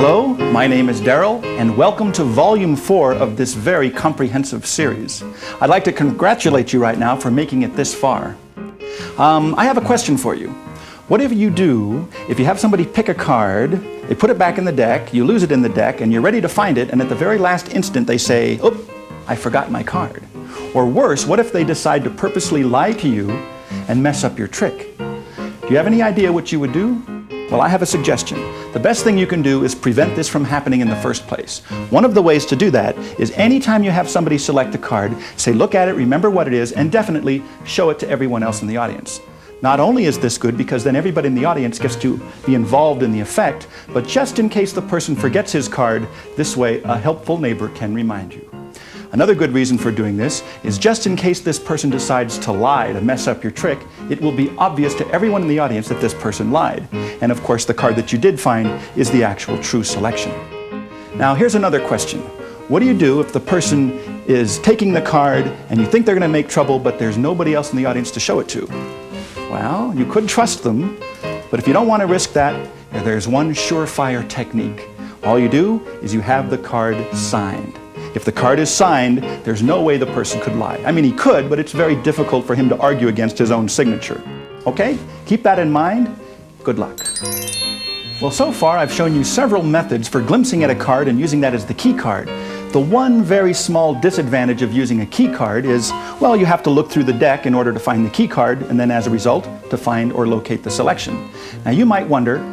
Hello, my name is Daryl, and welcome to Volume 4 of this very comprehensive series. I'd like to congratulate you right now for making it this far. I have a question for you. Whatever you do, if you have somebody pick a card, they put it back in the deck, you lose it in the deck, and you're ready to find it, and at the very last instant they say, "Oh, I forgot my card." Or worse, what if they decide to purposely lie to you and mess up your trick? Do you have any idea what you would do? Well, I have a suggestion. The best thing you can do is prevent this from happening in the first place. One of the ways to do that is anytime you have somebody select a card, say, look at it, remember what it is, and definitely show it to everyone else in the audience. Not only is this good because then everybody in the audience gets to be involved in the effect, but just in case the person forgets his card, this way a helpful neighbor can remind you. Another good reason for doing this is just in case this person decides to lie to mess up your trick, it will be obvious to everyone in the audience that this person lied. And of course, the card that you did find is the actual true selection. Now, here's another question. What do you do if the person is taking the card and you think they're going to make trouble, but there's nobody else in the audience to show it to? Well, you could trust them, but if you don't want to risk that, there's one surefire technique. All you do is you have the card signed. If the card is signed, there's no way the person could lie. I mean, he could, but it's very difficult for him to argue against his own signature. Okay? Keep that in mind. Good luck. Well, so far I've shown you several methods for glimpsing at a card and using that as the key card. The one very small disadvantage of using a key card is, well, you have to look through the deck in order to find the key card, and then as a result, to find or locate the selection. Now you might wonder,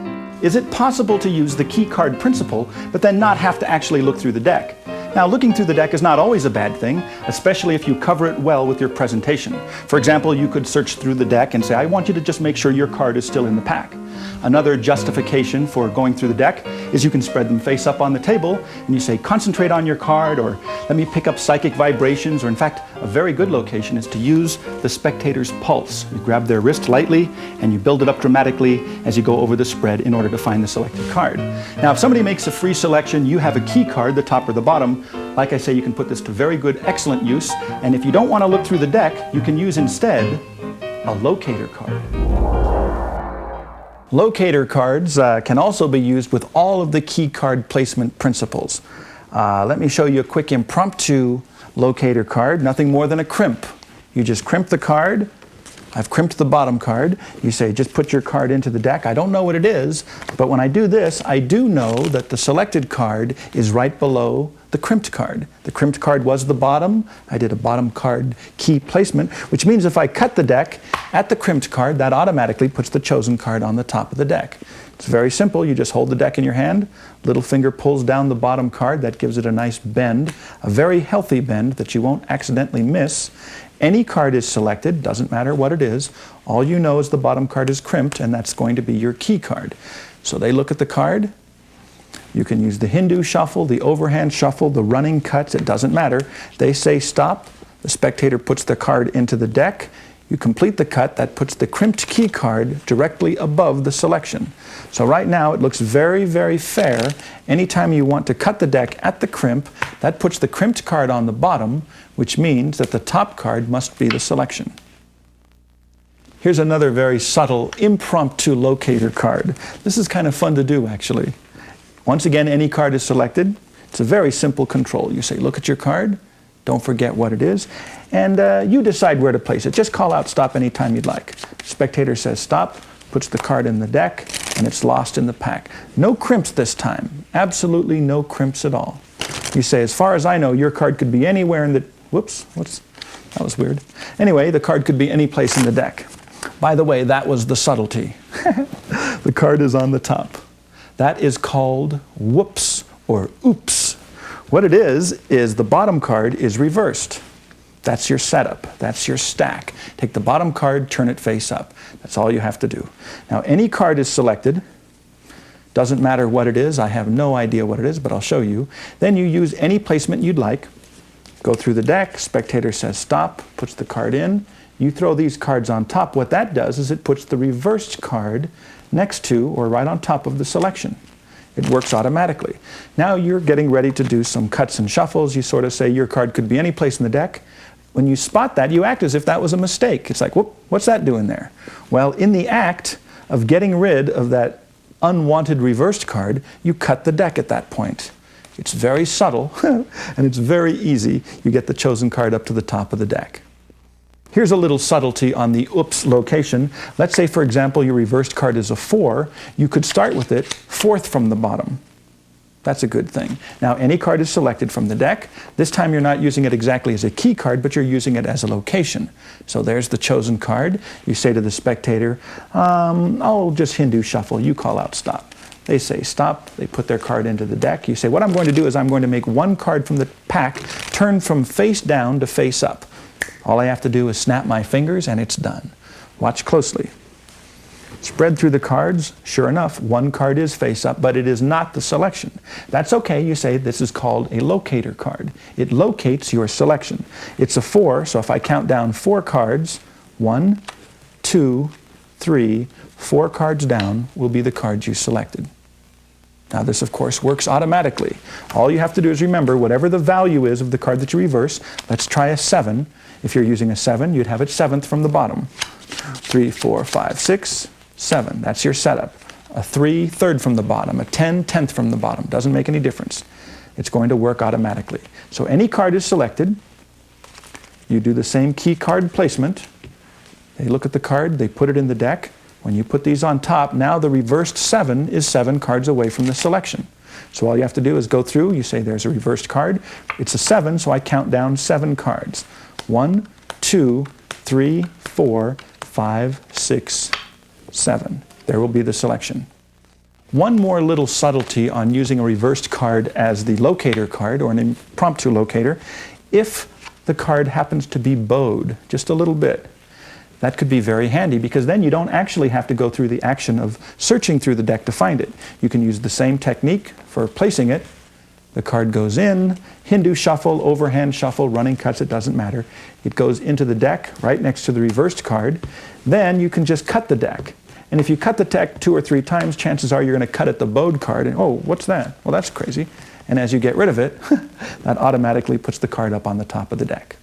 is it possible to use the key card principle, but then not have to actually look through the deck? Now, looking through the deck is not always a bad thing, especially if you cover it well with your presentation. For example, you could search through the deck and say, I want you to just make sure your card is still in the pack. Another justification for going through the deck is you can spread them face up on the table and you say, concentrate on your card, or let me pick up psychic vibrations, or in fact, a very good location is to use the spectator's pulse. You grab their wrist lightly and you build it up dramatically as you go over the spread in order to find the selected card. Now, if somebody makes a free selection, you have a key card, the top or the bottom. Like I say, you can put this to very good, excellent use. And if you don't want to look through the deck, you can use instead a locator card. Locator cards can also be used with all of the key card placement principles. Let me show you a quick impromptu locator card. Nothing more than a crimp. You just crimp the card. I've crimped the bottom card. You say, just put your card into the deck. I don't know what it is, but when I do this, I do know that the selected card is right below the crimped card. The crimped card was the bottom. I did a bottom card key placement, which means if I cut the deck at the crimped card, that automatically puts the chosen card on the top of the deck. It's very simple. You just hold the deck in your hand, little finger pulls down the bottom card. That gives it a nice bend, a very healthy bend that you won't accidentally miss. Any card is selected, doesn't matter what it is. All you know is the bottom card is crimped, and that's going to be your key card. So they look at the card. You can use the Hindu shuffle, the overhand shuffle, the running cuts, it doesn't matter. They say stop. The spectator puts the card into the deck. You complete the cut, that puts the crimped key card directly above the selection. So right now it looks very, very fair. Anytime you want to cut the deck at the crimp, that puts the crimped card on the bottom, which means that the top card must be the selection. Here's another very subtle impromptu locator card. This is kind of fun to do, actually. Once again, any card is selected. It's a very simple control. You say, look at your card. Don't forget what it is. And you decide where to place it. Just call out stop anytime you'd like. Spectator says stop, puts the card in the deck, and it's lost in the pack. No crimps this time. Absolutely no crimps at all. You say, as far as I know, your card could be anywhere in the... Whoops, that was weird. Anyway, the card could be any place in the deck. By the way, that was the subtlety. The card is on the top. That is called whoops or oops. What it is the bottom card is reversed. That's your setup. That's your stack. Take the bottom card, turn it face up. That's all you have to do. Now, any card is selected. Doesn't matter what it is. I have no idea what it is, but I'll show you. Then you use any placement you'd like. Go through the deck. Spectator says stop, puts the card in. You throw these cards on top. What that does is it puts the reversed card next to or right on top of the selection. It works automatically. Now you're getting ready to do some cuts and shuffles. You sort of say your card could be any place in the deck. When you spot that, you act as if that was a mistake. It's like, whoop, what's that doing there? Well, in the act of getting rid of that unwanted reversed card, you cut the deck at that point. It's very subtle, and it's very easy. You get the chosen card up to the top of the deck. Here's a little subtlety on the oops location. Let's say, for example, your reversed card is a 4. You could start with it 4th from the bottom. That's a good thing. Now, any card is selected from the deck. This time you're not using it exactly as a key card, but you're using it as a location. So there's the chosen card. You say to the spectator, I'll just Hindu shuffle. You call out stop. They say stop. They put their card into the deck. You say, what I'm going to do is I'm going to make one card from the pack turn from face down to face up. All I have to do is snap my fingers and it's done. Watch closely. Spread through the cards. Sure enough, one card is face up, but it is not the selection. That's okay. You say this is called a locator card. It locates your selection. It's a 4, so if I count down 4 cards, 1, 2, 3, 4 cards down will be the cards you selected. Now this, of course, works automatically. All you have to do is remember whatever the value is of the card that you reverse. Let's try a 7. If you're using a 7, you'd have it 7th from the bottom. 3, 4, 5, 6, 7. That's your setup. A 3, 3rd from the bottom. A 10, 10th from the bottom. Doesn't make any difference. It's going to work automatically. So any card is selected. You do the same key card placement. They look at the card. They put it in the deck. When you put these on top, now the reversed 7 is 7 cards away from the selection. So all you have to do is go through. You say there's a reversed card. It's a 7, so I count down 7 cards. 1, 2, 3, 4, 5, 6, 7. There will be the selection. One more little subtlety on using a reversed card as the locator card or an impromptu locator. If the card happens to be bowed just a little bit, that could be very handy because then you don't actually have to go through the action of searching through the deck to find it. You can use the same technique for placing it. The card goes in, Hindu shuffle, overhand shuffle, running cuts, it doesn't matter. It goes into the deck right next to the reversed card. Then you can just cut the deck. And if you cut the deck 2 or 3 times, chances are you're going to cut at the bowed card. And oh, what's that? Well, that's crazy. And as you get rid of it, that automatically puts the card up on the top of the deck.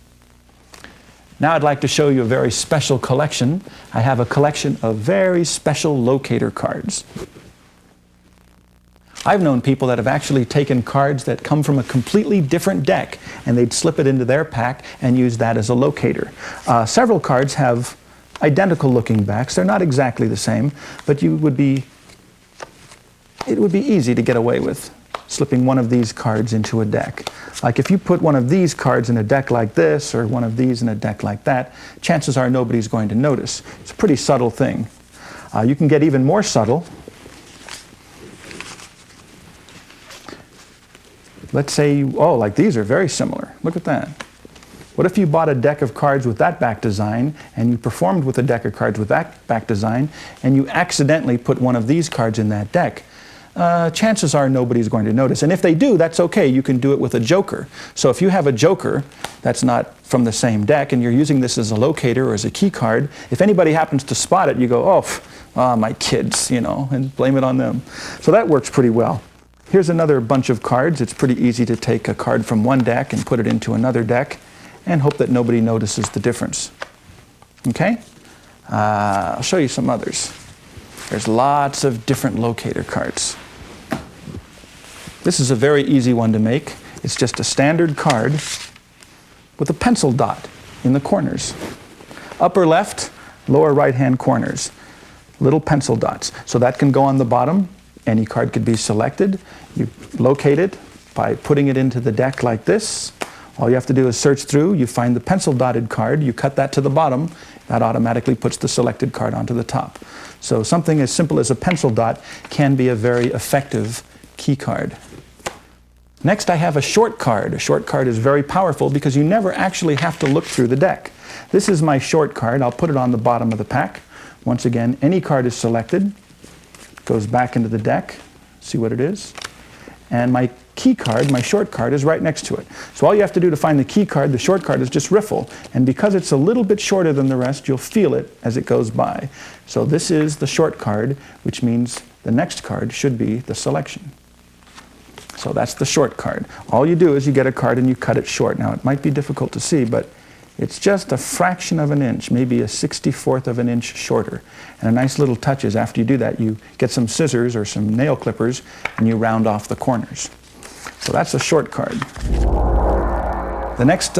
Now I'd like to show you a very special collection. I have a collection of very special locator cards. I've known people that have actually taken cards that come from a completely different deck and they'd slip it into their pack and use that as a locator. Several cards have identical looking backs. They're not exactly the same, but it would be easy to get away with slipping one of these cards into a deck. Like if you put one of these cards in a deck like this or one of these in a deck like that, chances are nobody's going to notice. It's a pretty subtle thing. You can get even more subtle. Let's say, oh, like these are very similar. Look at that. What if you bought a deck of cards with that back design and you performed with a deck of cards with that back design and you accidentally put one of these cards in that deck? Chances are nobody's going to notice. And if they do, that's okay. You can do it with a joker. So if you have a joker that's not from the same deck and you're using this as a locator or as a key card, if anybody happens to spot it, you go, oh, my kids, you know, and blame it on them. So that works pretty well. Here's another bunch of cards. It's pretty easy to take a card from one deck and put it into another deck and hope that nobody notices the difference. Okay? I'll show you some others. There's lots of different locator cards. This is a very easy one to make. It's just a standard card with a pencil dot in the corners. Upper left, lower right-hand corners. Little pencil dots. So that can go on the bottom. Any card could be selected. You locate it by putting it into the deck like this. All you have to do is search through. You find the pencil dotted card. You cut that to the bottom. That automatically puts the selected card onto the top. So something as simple as a pencil dot can be a very effective key card. Next, I have a short card. A short card is very powerful because you never actually have to look through the deck. This is my short card. I'll put it on the bottom of the pack. Once again, any card is selected. Goes back into the deck. See what it is. And my key card, my short card, is right next to it. So all you have to do to find the key card, the short card, is just riffle. And because it's a little bit shorter than the rest, you'll feel it as it goes by. So this is the short card, which means the next card should be the selection. So that's the short card. All you do is you get a card and you cut it short. Now it might be difficult to see, but It's just a fraction of an inch, maybe a 64th of an inch shorter. And a nice little touch is after you do that, you get some scissors or some nail clippers and you round off the corners. So that's a short card. The next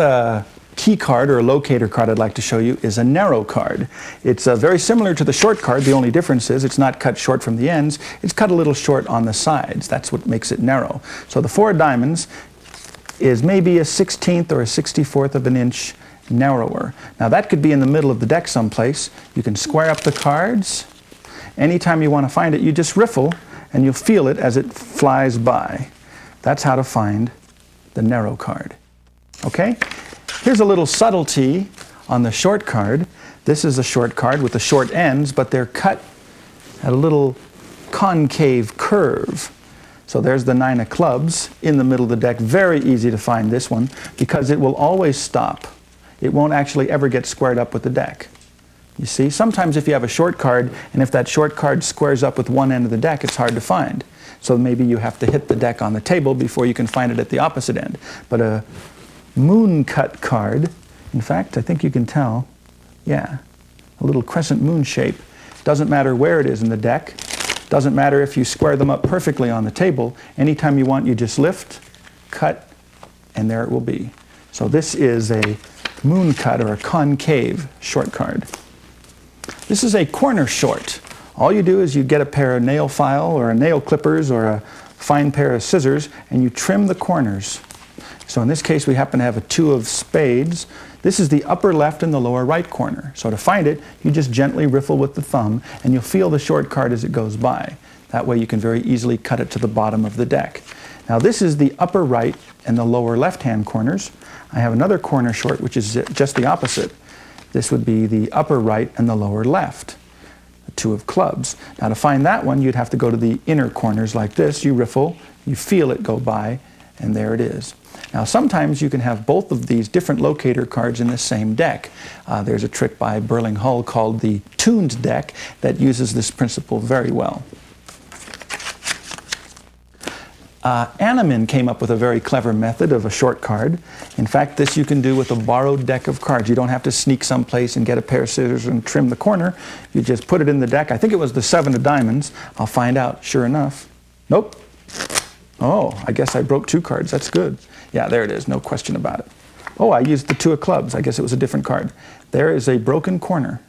key card or locator card I'd like to show you is a narrow card. It's very similar to the short card. The only difference is it's not cut short from the ends. It's cut a little short on the sides. That's what makes it narrow. So the 4 diamonds is maybe a 16th or a 64th of an inch narrower. Now that could be in the middle of the deck someplace. You can square up the cards. Anytime you want to find it, you just riffle and you'll feel it as it flies by. That's how to find the narrow card. Okay? Here's a little subtlety on the short card. This is a short card with the short ends, but they're cut at a little concave curve. So there's the 9 of clubs in the middle of the deck. Very easy to find this one because it will always stop. It won't actually ever get squared up with the deck. You see, sometimes if you have a short card and if that short card squares up with one end of the deck, it's hard to find. So maybe you have to hit the deck on the table before you can find it at the opposite end. But a moon cut card, in fact, I think you can tell, yeah, a little crescent moon shape. Doesn't matter where it is in the deck. Doesn't matter if you square them up perfectly on the table. Anytime you want, you just lift, cut, and there it will be. So this is a moon cut or a concave short card. This is a corner short. All you do is you get a pair of nail file or a nail clippers or a fine pair of scissors and you trim the corners. So in this case we happen to have a 2 of spades. This is the upper left and the lower right corner. So to find it, you just gently riffle with the thumb and you'll feel the short card as it goes by. That way you can very easily cut it to the bottom of the deck. Now this is the upper right and the lower left-hand corners. I have another corner short which is just the opposite. This would be the upper right and the lower left, the 2 of clubs. Now to find that one, you'd have to go to the inner corners like this. You riffle, you feel it go by, and there it is. Now sometimes you can have both of these different locator cards in the same deck. There's a trick by Burling Hull called the tuned deck that uses this principle very well. Anneman came up with a very clever method of a short card. In fact, this you can do with a borrowed deck of cards. You don't have to sneak someplace and get a pair of scissors and trim the corner. You just put it in the deck. I think it was the 7 of diamonds. I'll find out, sure enough. Nope. Oh, I guess I broke 2 cards. That's good. Yeah, there it is. No question about it. Oh, I used the 2 of clubs. I guess it was a different card. There is a broken corner.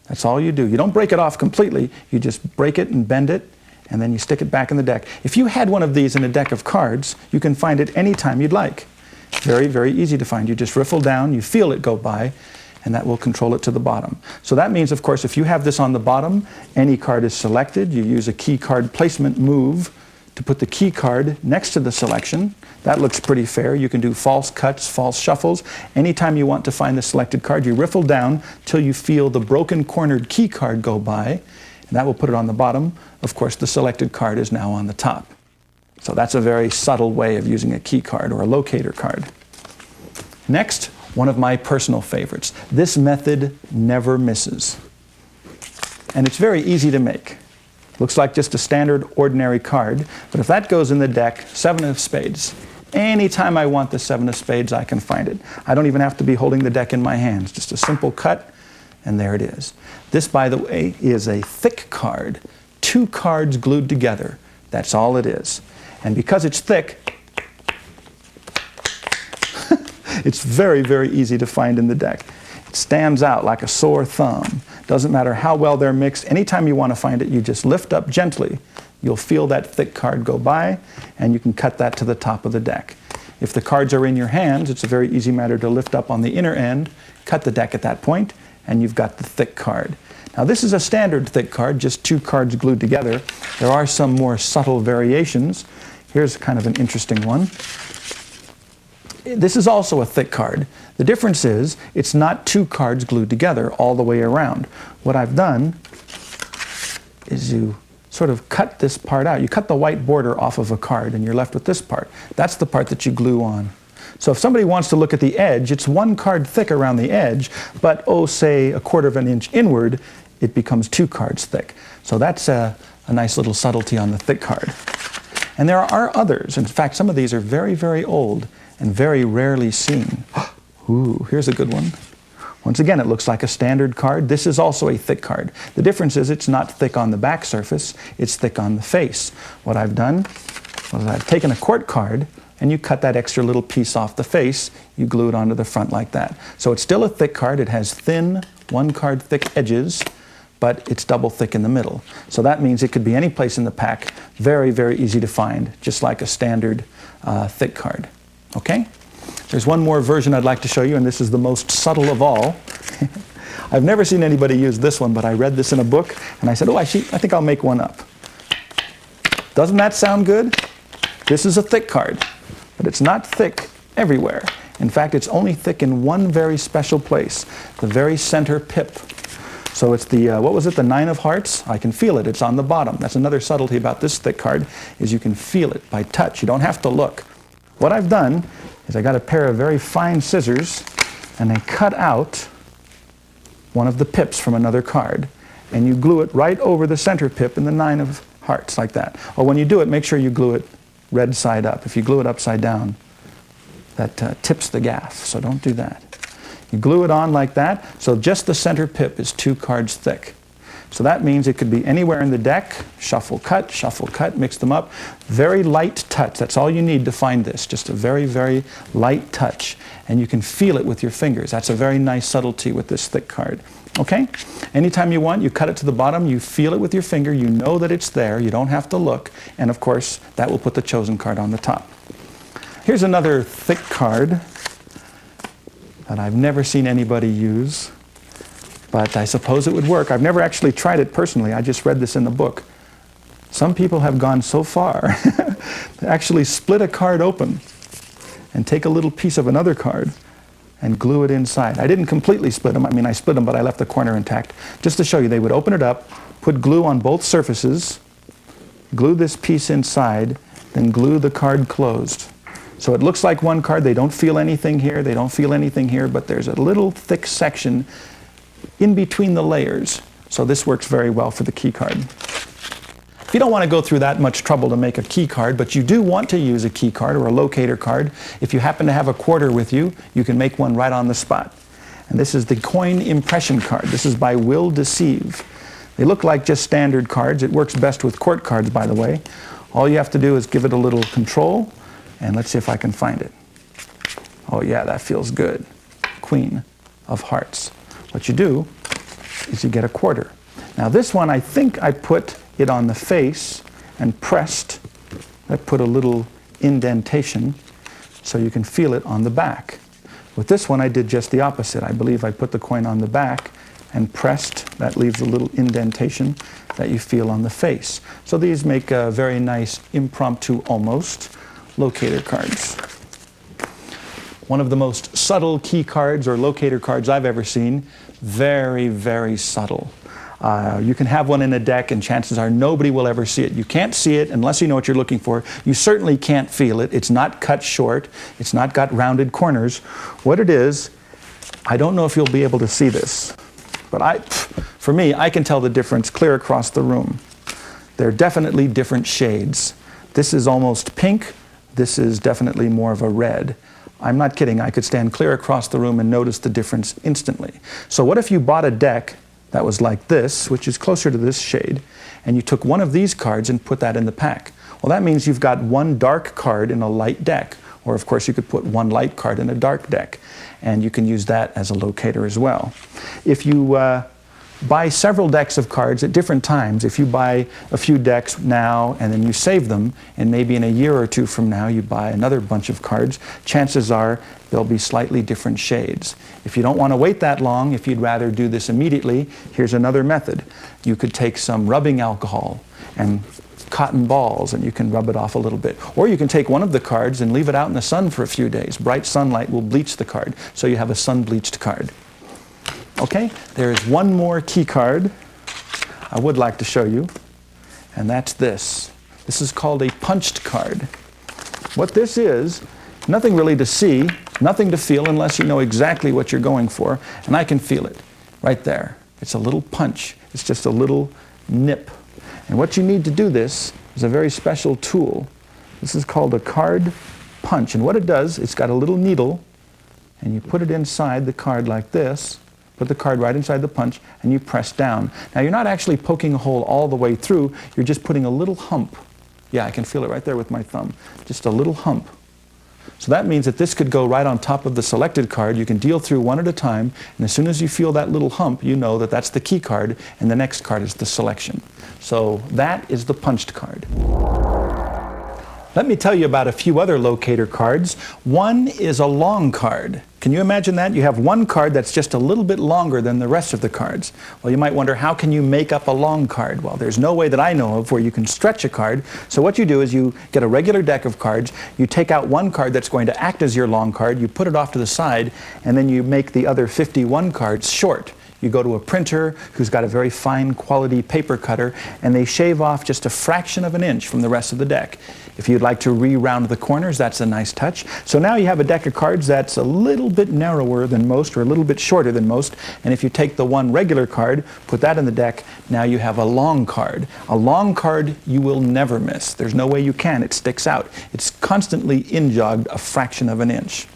That's all you do. You don't break it off completely. You just break it and bend it, and then you stick it back in the deck. If you had one of these in a deck of cards, you can find it anytime you'd like. Very, very easy to find. You just riffle down, you feel it go by, and that will control it to the bottom. So that means, of course, if you have this on the bottom, any card is selected. You use a key card placement move to put the key card next to the selection. That looks pretty fair. You can do false cuts, false shuffles. Anytime you want to find the selected card, you riffle down till you feel the broken cornered key card go by, and that will put it on the bottom. Of course, the selected card is now on the top. So that's a very subtle way of using a key card or a locator card. Next, one of my personal favorites. This method never misses. And it's very easy to make. Looks like just a standard ordinary card, but if that goes in the deck, 7 of spades. Anytime I want the 7 of spades, I can find it. I don't even have to be holding the deck in my hands. Just a simple cut, and there it is. This, by the way, is a thick card. 2 cards glued together. That's all it is. And because it's thick, it's very, very easy to find in the deck. It stands out like a sore thumb. Doesn't matter how well they're mixed. Anytime you want to find it, you just lift up gently. You'll feel that thick card go by, and you can cut that to the top of the deck. If the cards are in your hands, it's a very easy matter to lift up on the inner end, cut the deck at that point, and you've got the thick card. Now this is a standard thick card, just 2 cards glued together. There are some more subtle variations. Here's kind of an interesting one. This is also a thick card. The difference is it's not 2 cards glued together all the way around. What I've done is you sort of cut this part out. You cut the white border off of a card and you're left with this part. That's the part that you glue on. So if somebody wants to look at the edge, it's 1 card thick around the edge, but say 1/4 of an inch inward, it becomes 2 cards thick. So that's a nice little subtlety on the thick card. And there are others. In fact, some of these are very, very old and very rarely seen. Ooh, here's a good one. Once again, it looks like a standard card. This is also a thick card. The difference is it's not thick on the back surface, it's thick on the face. What I've done was I've taken a court card and you cut that extra little piece off the face, you glue it onto the front like that. So it's still a thick card. It has thin, one card thick edges, but it's double thick in the middle. So that means it could be any place in the pack. Very, very easy to find, just like a standard thick card. Okay? There's one more version I'd like to show you, and this is the most subtle of all. I've never seen anybody use this one, but I read this in a book, and I said, oh, I think I'll make one up. Doesn't that sound good? This is a thick card, but it's not thick everywhere. In fact, it's only thick in one very special place, the very center pip. So it's the, what was it, the 9 of hearts? I can feel it, it's on the bottom. That's another subtlety about this thick card, is you can feel it by touch. You don't have to look. What I've done is I got a pair of very fine scissors and I cut out one of the pips from another card, and you glue it right over the center pip in the 9 of hearts like that. Or when you do it, make sure you glue it red side up. If you glue it upside down, that tips the gaff, so don't do that. You glue it on like that, so just the center pip is 2 cards thick. So that means it could be anywhere in the deck, shuffle, cut, mix them up. Very light touch, that's all you need to find this, just a very, very light touch. And you can feel it with your fingers. That's a very nice subtlety with this thick card. Okay? Anytime you want, you cut it to the bottom, you feel it with your finger, you know that it's there, you don't have to look, and of course, that will put the chosen card on the top. Here's another thick card that I've never seen anybody use, but I suppose it would work. I've never actually tried it personally. I just read this in the book. Some people have gone so far to actually split a card open and take a little piece of another card and glue it inside. I didn't completely split them. I mean, I split them, but I left the corner intact. Just to show you, they would open it up, put glue on both surfaces, glue this piece inside, then glue the card closed. So it looks like one card. They don't feel anything here, they don't feel anything here, but there's a little thick section in between the layers. So this works very well for the key card. If you don't want to go through that much trouble to make a key card, but you do want to use a key card or a locator card, if you happen to have a quarter with you, you can make one right on the spot. And this is the coin impression card. This is by Will Deceive. They look like just standard cards. It works best with court cards, by the way. All you have to do is give it a little control, and let's see if I can find it. Oh yeah, that feels good. Queen of Hearts. What you do is you get a quarter. Now this one, I think I put it on the face and pressed. I put a little indentation so you can feel it on the back. With this one, I did just the opposite. I believe I put the coin on the back and pressed. That leaves a little indentation that you feel on the face. So these make a very nice impromptu, almost, locator cards. One of the most subtle key cards or locator cards I've ever seen. Very, very subtle. You can have one in a deck and chances are nobody will ever see it. You can't see it unless you know what you're looking for. You certainly can't feel it. It's not cut short. It's not got rounded corners. What it is, I don't know if you'll be able to see this, but for me, I can tell the difference clear across the room. They're definitely different shades. This is almost pink. This is definitely more of a red. I'm not kidding. I could stand clear across the room and notice the difference instantly. So what if you bought a deck that was like this, which is closer to this shade, and you took one of these cards and put that in the pack? Well, that means you've got one dark card in a light deck, or of course you could put one light card in a dark deck, and you can use that as a locator as well. If you buy several decks of cards at different times, if you buy a few decks now and then you save them, and maybe in a year or two from now you buy another bunch of cards, chances are they'll be slightly different shades. If you don't want to wait that long, if you'd rather do this immediately, here's another method. You could take some rubbing alcohol and cotton balls and you can rub it off a little bit. Or you can take one of the cards and leave it out in the sun for a few days. Bright sunlight will bleach the card, so you have a sun-bleached card. Okay, there is one more key card I would like to show you, and that's this. This is called a punched card. What this is, nothing really to see, nothing to feel unless you know exactly what you're going for, and I can feel it right there. It's a little punch. It's just a little nip. And what you need to do this is a very special tool. This is called a card punch, and what it does, it's got a little needle, and you put it inside the card like this, Put the card right inside the punch, and you press down. Now, you're not actually poking a hole all the way through. You're just putting a little hump. Yeah, I can feel it right there with my thumb. Just a little hump. So that means that this could go right on top of the selected card. You can deal through one at a time, and as soon as you feel that little hump, you know that that's the key card, and the next card is the selection. So that is the punched card. Let me tell you about a few other locator cards. One is a long card. Can you imagine that? You have one card that's just a little bit longer than the rest of the cards. Well, you might wonder, how can you make up a long card? Well, there's no way that I know of where you can stretch a card. So what you do is you get a regular deck of cards, you take out one card that's going to act as your long card, you put it off to the side, and then you make the other 51 cards short. You go to a printer who's got a very fine quality paper cutter, and they shave off just a fraction of an inch from the rest of the deck. If you'd like to re-round the corners, that's a nice touch. So now you have a deck of cards that's a little bit narrower than most, or a little bit shorter than most, and if you take the one regular card, put that in the deck, now you have a long card. A long card you will never miss. There's no way you can. It sticks out. It's constantly in-jogged a fraction of an inch.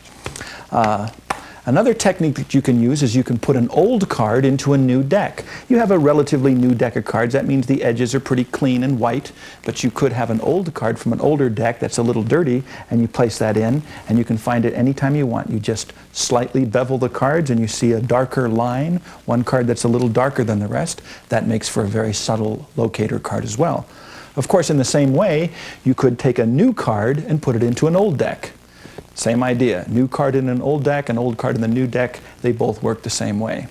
Another technique that you can use is you can put an old card into a new deck. You have a relatively new deck of cards. That means the edges are pretty clean and white, but you could have an old card from an older deck that's a little dirty, and you place that in, and you can find it anytime you want. You just slightly bevel the cards, and you see a darker line, one card that's a little darker than the rest. That makes for a very subtle locator card as well. Of course, in the same way, you could take a new card and put it into an old deck. Same idea. New card in an old deck, an old card in the new deck, they both work the same way.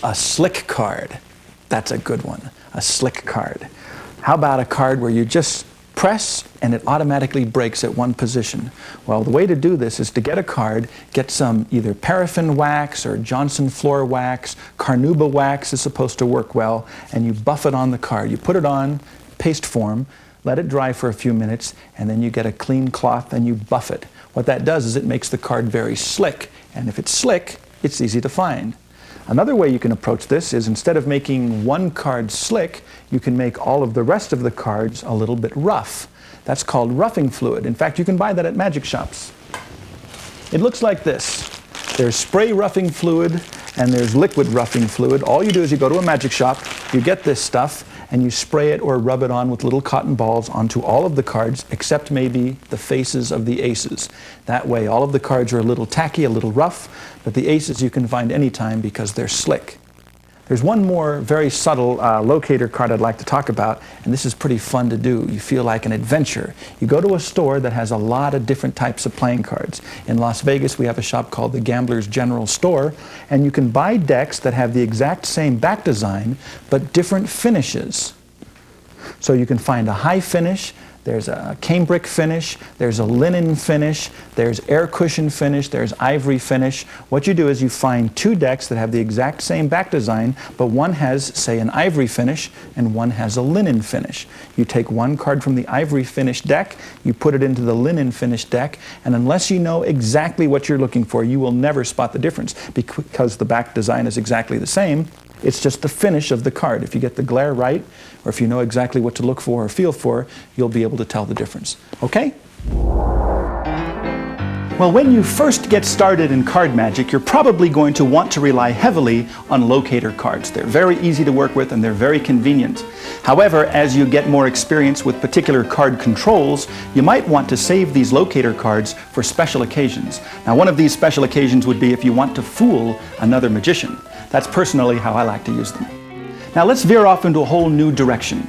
A slick card. That's a good one. A slick card. How about a card where you just press and it automatically breaks at one position? Well, the way to do this is to get a card, get some either paraffin wax or Johnson floor wax, carnauba wax is supposed to work well, and you buff it on the card. You put it on paste form, let it dry for a few minutes, and then you get a clean cloth and you buff it. What that does is it makes the card very slick, and if it's slick, it's easy to find. Another way you can approach this is, instead of making one card slick, you can make all of the rest of the cards a little bit rough. That's called roughing fluid. In fact, you can buy that at magic shops. It looks like this. There's spray roughing fluid and there's liquid roughing fluid. All you do is you go to a magic shop, you get this stuff, and you spray it or rub it on with little cotton balls onto all of the cards, except maybe the faces of the aces. That way all of the cards are a little tacky, a little rough, but the aces you can find anytime because they're slick. There's one more very subtle locator card I'd like to talk about, and this is pretty fun to do. You feel like an adventure. You go to a store that has a lot of different types of playing cards. In Las Vegas, we have a shop called the Gambler's General Store, and you can buy decks that have the exact same back design, but different finishes. So you can find a high finish, there's a cambric finish, there's a linen finish, there's air cushion finish, there's ivory finish. What you do is you find two decks that have the exact same back design, but one has, say, an ivory finish and one has a linen finish. You take one card from the ivory finish deck, you put it into the linen finish deck, and unless you know exactly what you're looking for, you will never spot the difference because the back design is exactly the same. It's just the finish of the card. If you get the glare right, or if you know exactly what to look for or feel for, you'll be able to tell the difference. Okay? Well, when you first get started in card magic, you're probably going to want to rely heavily on locator cards. They're very easy to work with and they're very convenient. However, as you get more experience with particular card controls, you might want to save these locator cards for special occasions. Now, one of these special occasions would be if you want to fool another magician. That's personally how I like to use them. Now let's veer off into a whole new direction.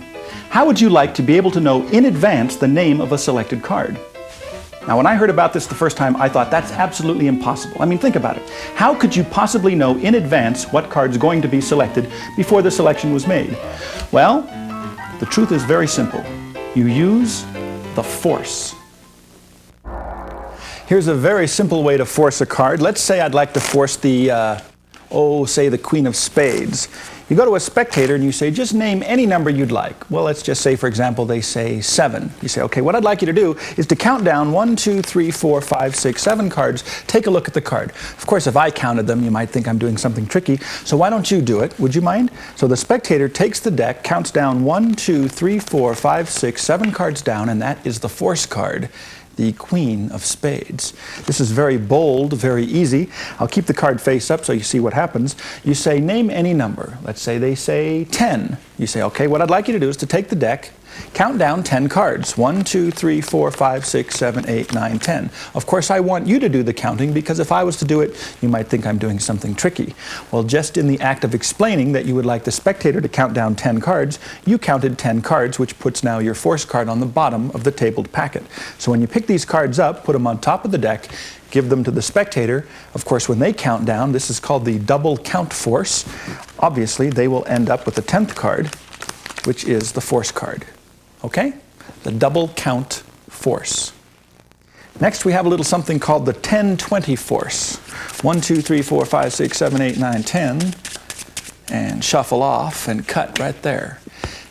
How would you like to be able to know in advance the name of a selected card? Now, when I heard about this the first time, I thought that's absolutely impossible. I mean, think about it. How could you possibly know in advance what card's going to be selected before the selection was made? Well, the truth is very simple. You use the force. Here's a very simple way to force a card. Let's say I'd like to force the say the Queen of Spades. You go to a spectator and you say, just name any number you'd like. Well, let's just say, for example, they say 7. You say, okay, what I'd like you to do is to count down 1, 2, 3, 4, 5, 6, 7 cards. Take a look at the card. Of course, if I counted them, you might think I'm doing something tricky. So why don't you do it? Would you mind? So the spectator takes the deck, counts down 1, 2, 3, 4, 5, 6, 7 cards down, and that is the force card. the queen of spades. This is very bold, very easy. I'll keep the card face up so you see what happens. You say, name any number. Let's say they say 10. You say, okay, what I'd like you to do is to take the deck, count down 10 cards. 1, 2, 3, 4, 5, 6, 7, 8, 9, 10. Of course, I want you to do the counting because if I was to do it, you might think I'm doing something tricky. Well, just in the act of explaining that you would like the spectator to count down 10 cards, you counted 10 cards, which puts now your force card on the bottom of the tabled packet. So when you pick these cards up, put them on top of the deck, give them to the spectator. Of course, when they count down, this is called the double count force. Obviously, they will end up with the 10th card, which is the force card. Okay? The double count force. Next, we have a little something called the 10-20 force. 1, 2, 3, 4, 5, 6, 7, 8, 9, 10. And shuffle off and cut right there.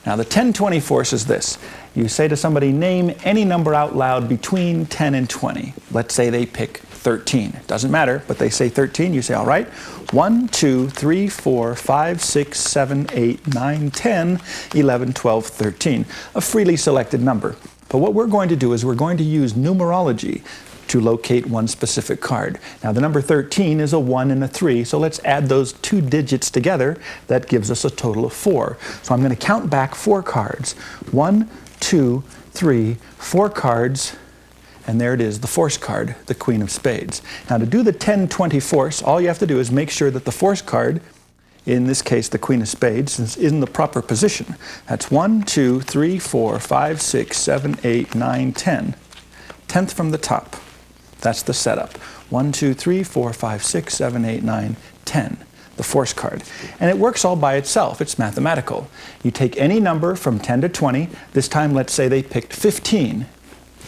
Now, the 10-20 force is this. You say to somebody, name any number out loud between 10 and 20. Let's say they pick 13. It doesn't matter, but they say 13. You say, all right, 1, 2, 3, 4, 5, 6, 7, 8, 9, 10, 11, 12, 13. A freely selected number. But what we're going to do is we're going to use numerology to locate one specific card. Now, the number 13 is a 1 and a 3, so let's add those two digits together. That gives us a total of 4. So I'm going to count back 4 cards. 1, 2, 3, 4 cards, and there it is, the force card, the queen of spades. Now, to do the 10-20 force, all you have to do is make sure that the force card, in this case the queen of spades, is in the proper position. That's 1, 2, 3, 4, 5, 6, 7, 8, 9, 10. 10th from the top. That's the setup. 1, 2, 3, 4, 5, 6, 7, 8, 9, 10. The force card. And it works all by itself. It's mathematical. You take any number from 10 to 20. This time, let's say they picked 15.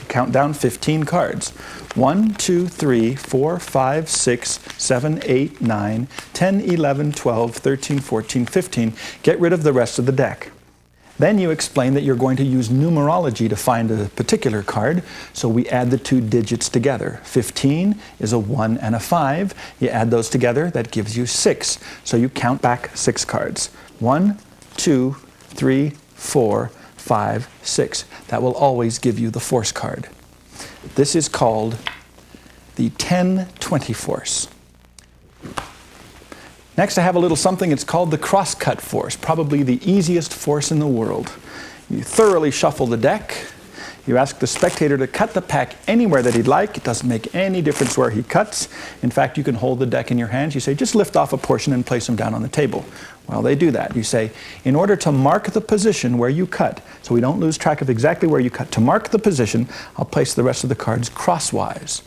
Count down 15 cards. 1, 2, 3, 4, 5, 6, 7, 8, 9, 10, 11, 12, 13, 14, 15. Get rid of the rest of the deck. Then you explain that you're going to use numerology to find a particular card, so we add the two digits together. 15 is a 1 and a 5. You add those together, that gives you 6. So you count back 6 cards. 1, 2, 3, 4, 5, 6. That will always give you the force card. This is called the 10-20 force. Next, I have a little something, it's called the cross-cut force, probably the easiest force in the world. You thoroughly shuffle the deck. You ask the spectator to cut the pack anywhere that he'd like. It doesn't make any difference where he cuts. In fact, you can hold the deck in your hands. You say, just lift off a portion and place them down on the table. Well, they do that. You say, in order to mark the position where you cut, so we don't lose track of exactly where you cut, to mark the position, I'll place the rest of the cards crosswise.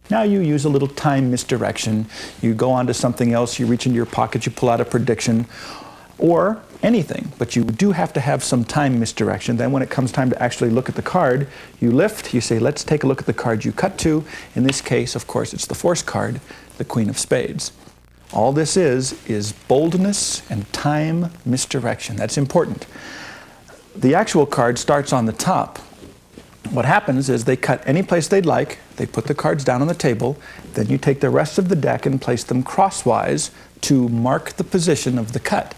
Now you use a little time misdirection. You go on to something else, you reach into your pocket, you pull out a prediction, or anything. But you do have to have some time misdirection. Then when it comes time to actually look at the card, you lift, you say, let's take a look at the card you cut to. In this case, of course, it's the force card, the queen of spades. All this is boldness and time misdirection. That's important. The actual card starts on the top. What happens is they cut any place they'd like, they put the cards down on the table, then you take the rest of the deck and place them crosswise to mark the position of the cut.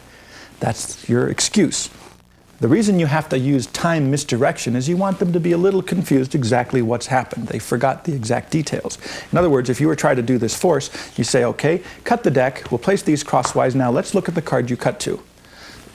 That's your excuse. The reason you have to use time misdirection is you want them to be a little confused exactly what's happened. They forgot the exact details. In other words, if you were trying to do this force, you say, okay, cut the deck, we'll place these crosswise, now let's look at the card you cut to.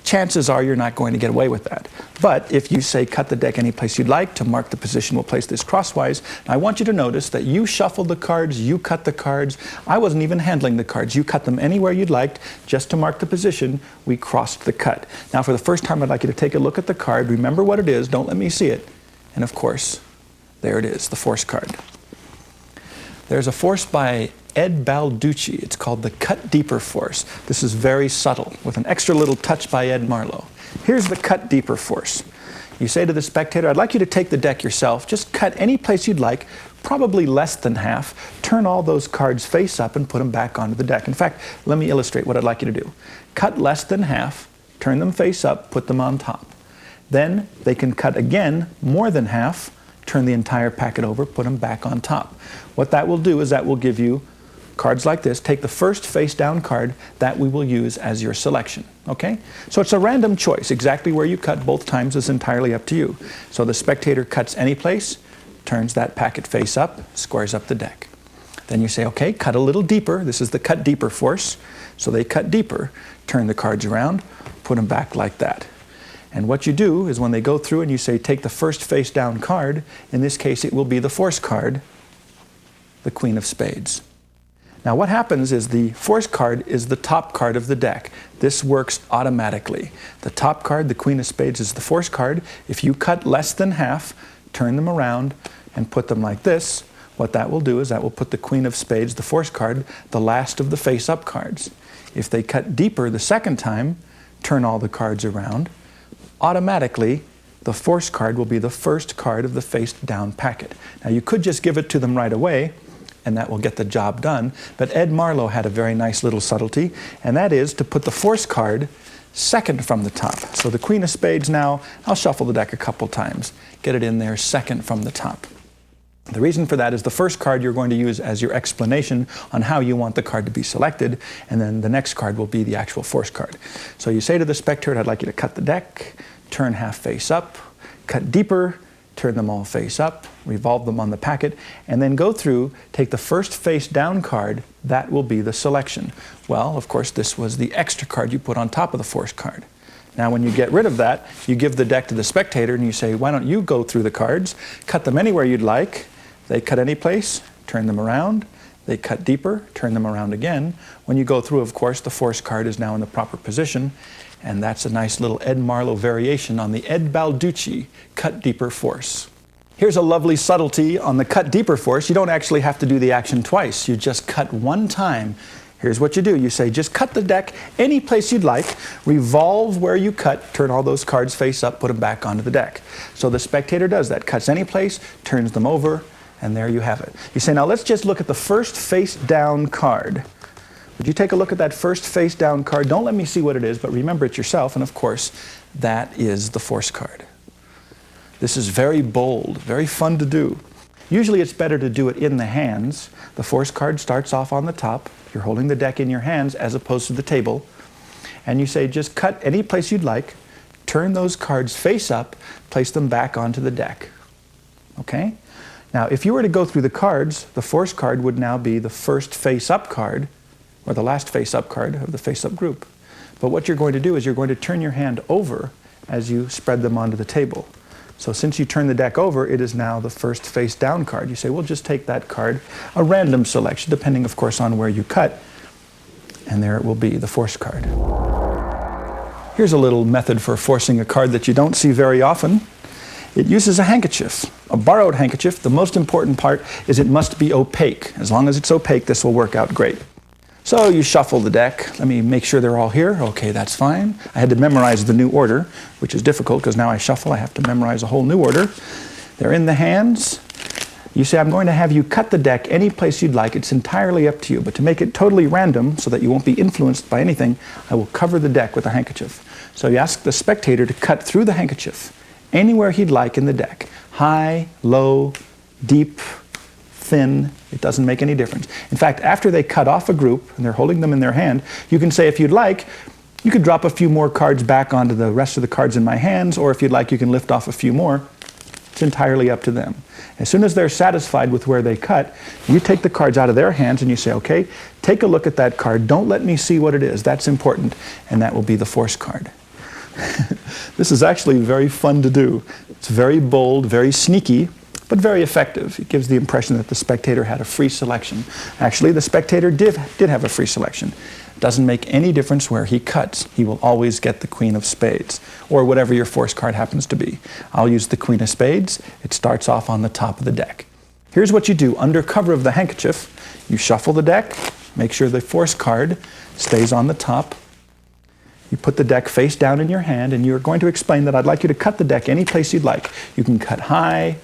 Chances are you're not going to get away with that. But if you say cut the deck any place you'd like, to mark the position, we'll place this crosswise. Now I want you to notice that you shuffled the cards, you cut the cards. I wasn't even handling the cards. You cut them anywhere you'd liked. Just to mark the position, we crossed the cut. Now for the first time, I'd like you to take a look at the card. Remember what it is. Don't let me see it. And of course, there it is, the force card. There's a force by Ed Balducci. It's called the cut deeper force. This is very subtle, with an extra little touch by Ed Marlowe. Here's the cut deeper force. You say to the spectator, I'd like you to take the deck yourself. Just cut any place you'd like, probably less than half. Turn all those cards face up and put them back onto the deck. In fact, let me illustrate what I'd like you to do. Cut less than half, turn them face up, put them on top. Then they can cut again more than half, turn the entire packet over, put them back on top. What that will do is that will give you cards like this. Take the first face down card that we will use as your selection. Okay? So it's a random choice. Exactly where you cut both times is entirely up to you. So the spectator cuts any place, turns that packet face up, squares up the deck. Then you say, okay, cut a little deeper. This is the cut deeper force. So they cut deeper, turn the cards around, put them back like that. And what you do is when they go through and you say, take the first face down card, in this case it will be the force card, the Queen of Spades. Now what happens is the force card is the top card of the deck. This works automatically. The top card, the Queen of Spades, is the force card. If you cut less than half, turn them around and put them like this, what that will do is that will put the Queen of Spades, the force card, the last of the face-up cards. If they cut deeper the second time, turn all the cards around, automatically the force card will be the first card of the face-down packet. Now you could just give it to them right away, and that will get the job done, but Ed Marlowe had a very nice little subtlety, and that is to put the force card second from the top. So the Queen of Spades now, I'll shuffle the deck a couple times, get it in there second from the top. The reason for that is the first card you're going to use as your explanation on how you want the card to be selected, and then the next card will be the actual force card. So you say to the spectator, I'd like you to cut the deck, turn half face up, cut deeper, turn them all face up, revolve them on the packet, and then go through, take the first face down card, that will be the selection. Well, of course, this was the extra card you put on top of the force card. Now when you get rid of that, you give the deck to the spectator and you say, why don't you go through the cards, cut them anywhere you'd like. They cut any place, turn them around. They cut deeper, turn them around again. When you go through, of course, the force card is now in the proper position, and that's a nice little Ed Marlowe variation on the Ed Balducci cut deeper force. Here's a lovely subtlety on the cut deeper force. You don't actually have to do the action twice. You just cut one time. Here's what you do. You say, just cut the deck any place you'd like, revolve where you cut, turn all those cards face up, put them back onto the deck. So the spectator does that, cuts any place, turns them over, and there you have it. You say, now let's just look at the first face down card. Would you take a look at that first face down card? Don't let me see what it is, but remember it yourself, and of course, that is the force card. This is very bold, very fun to do. Usually it's better to do it in the hands. The force card starts off on the top. You're holding the deck in your hands as opposed to the table. And you say, just cut any place you'd like, turn those cards face up, place them back onto the deck. Okay? Now, if you were to go through the cards, the force card would now be the first face-up card, or the last face-up card of the face-up group. But what you're going to do is you're going to turn your hand over as you spread them onto the table. So since you turn the deck over, it is now the first face-down card. You say, well, just take that card, a random selection, depending, of course, on where you cut, and there it will be, the force card. Here's a little method for forcing a card that you don't see very often. It uses a handkerchief, a borrowed handkerchief. The most important part is it must be opaque. As long as it's opaque, this will work out great. So you shuffle the deck. Let me make sure they're all here. Okay, that's fine. I had to memorize the new order, which is difficult because now I shuffle. I have to memorize a whole new order. They're in the hands. You say, I'm going to have you cut the deck any place you'd like. It's entirely up to you. But to make it totally random so that you won't be influenced by anything, I will cover the deck with a handkerchief. So you ask the spectator to cut through the handkerchief anywhere he'd like in the deck. High, low, deep, thin, it doesn't make any difference. In fact, after they cut off a group and they're holding them in their hand, you can say, if you'd like, you could drop a few more cards back onto the rest of the cards in my hands, or if you'd like, you can lift off a few more. It's entirely up to them. As soon as they're satisfied with where they cut, you take the cards out of their hands and you say, okay, take a look at that card. Don't let me see what it is. That's important. And that will be the force card. This is actually very fun to do. It's very bold, very sneaky, but very effective. It gives the impression that the spectator had a free selection. Actually, the spectator did have a free selection. It doesn't make any difference where he cuts. He will always get the Queen of Spades, or whatever your force card happens to be. I'll use the Queen of Spades. It starts off on the top of the deck. Here's what you do. Under cover of the handkerchief, you shuffle the deck, make sure the force card stays on the top. You put the deck face down in your hand, and you're going to explain that I'd like you to cut the deck any place you'd like. You can cut high,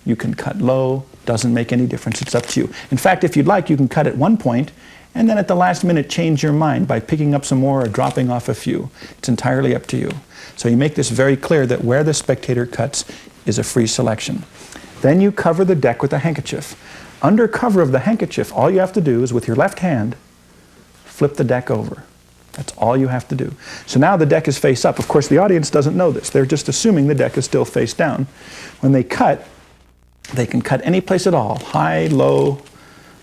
you can cut low, doesn't make any difference, it's up to you. In fact, if you'd like, you can cut at one point, and then at the last minute change your mind by picking up some more or dropping off a few. It's entirely up to you. So you make this very clear that where the spectator cuts is a free selection. Then you cover the deck with a handkerchief. Under cover of the handkerchief, all you have to do is with your left hand, flip the deck over. That's all you have to do. So now the deck is face up. Of course, the audience doesn't know this. They're just assuming the deck is still face down. When they cut, They can cut any place at all, high, low,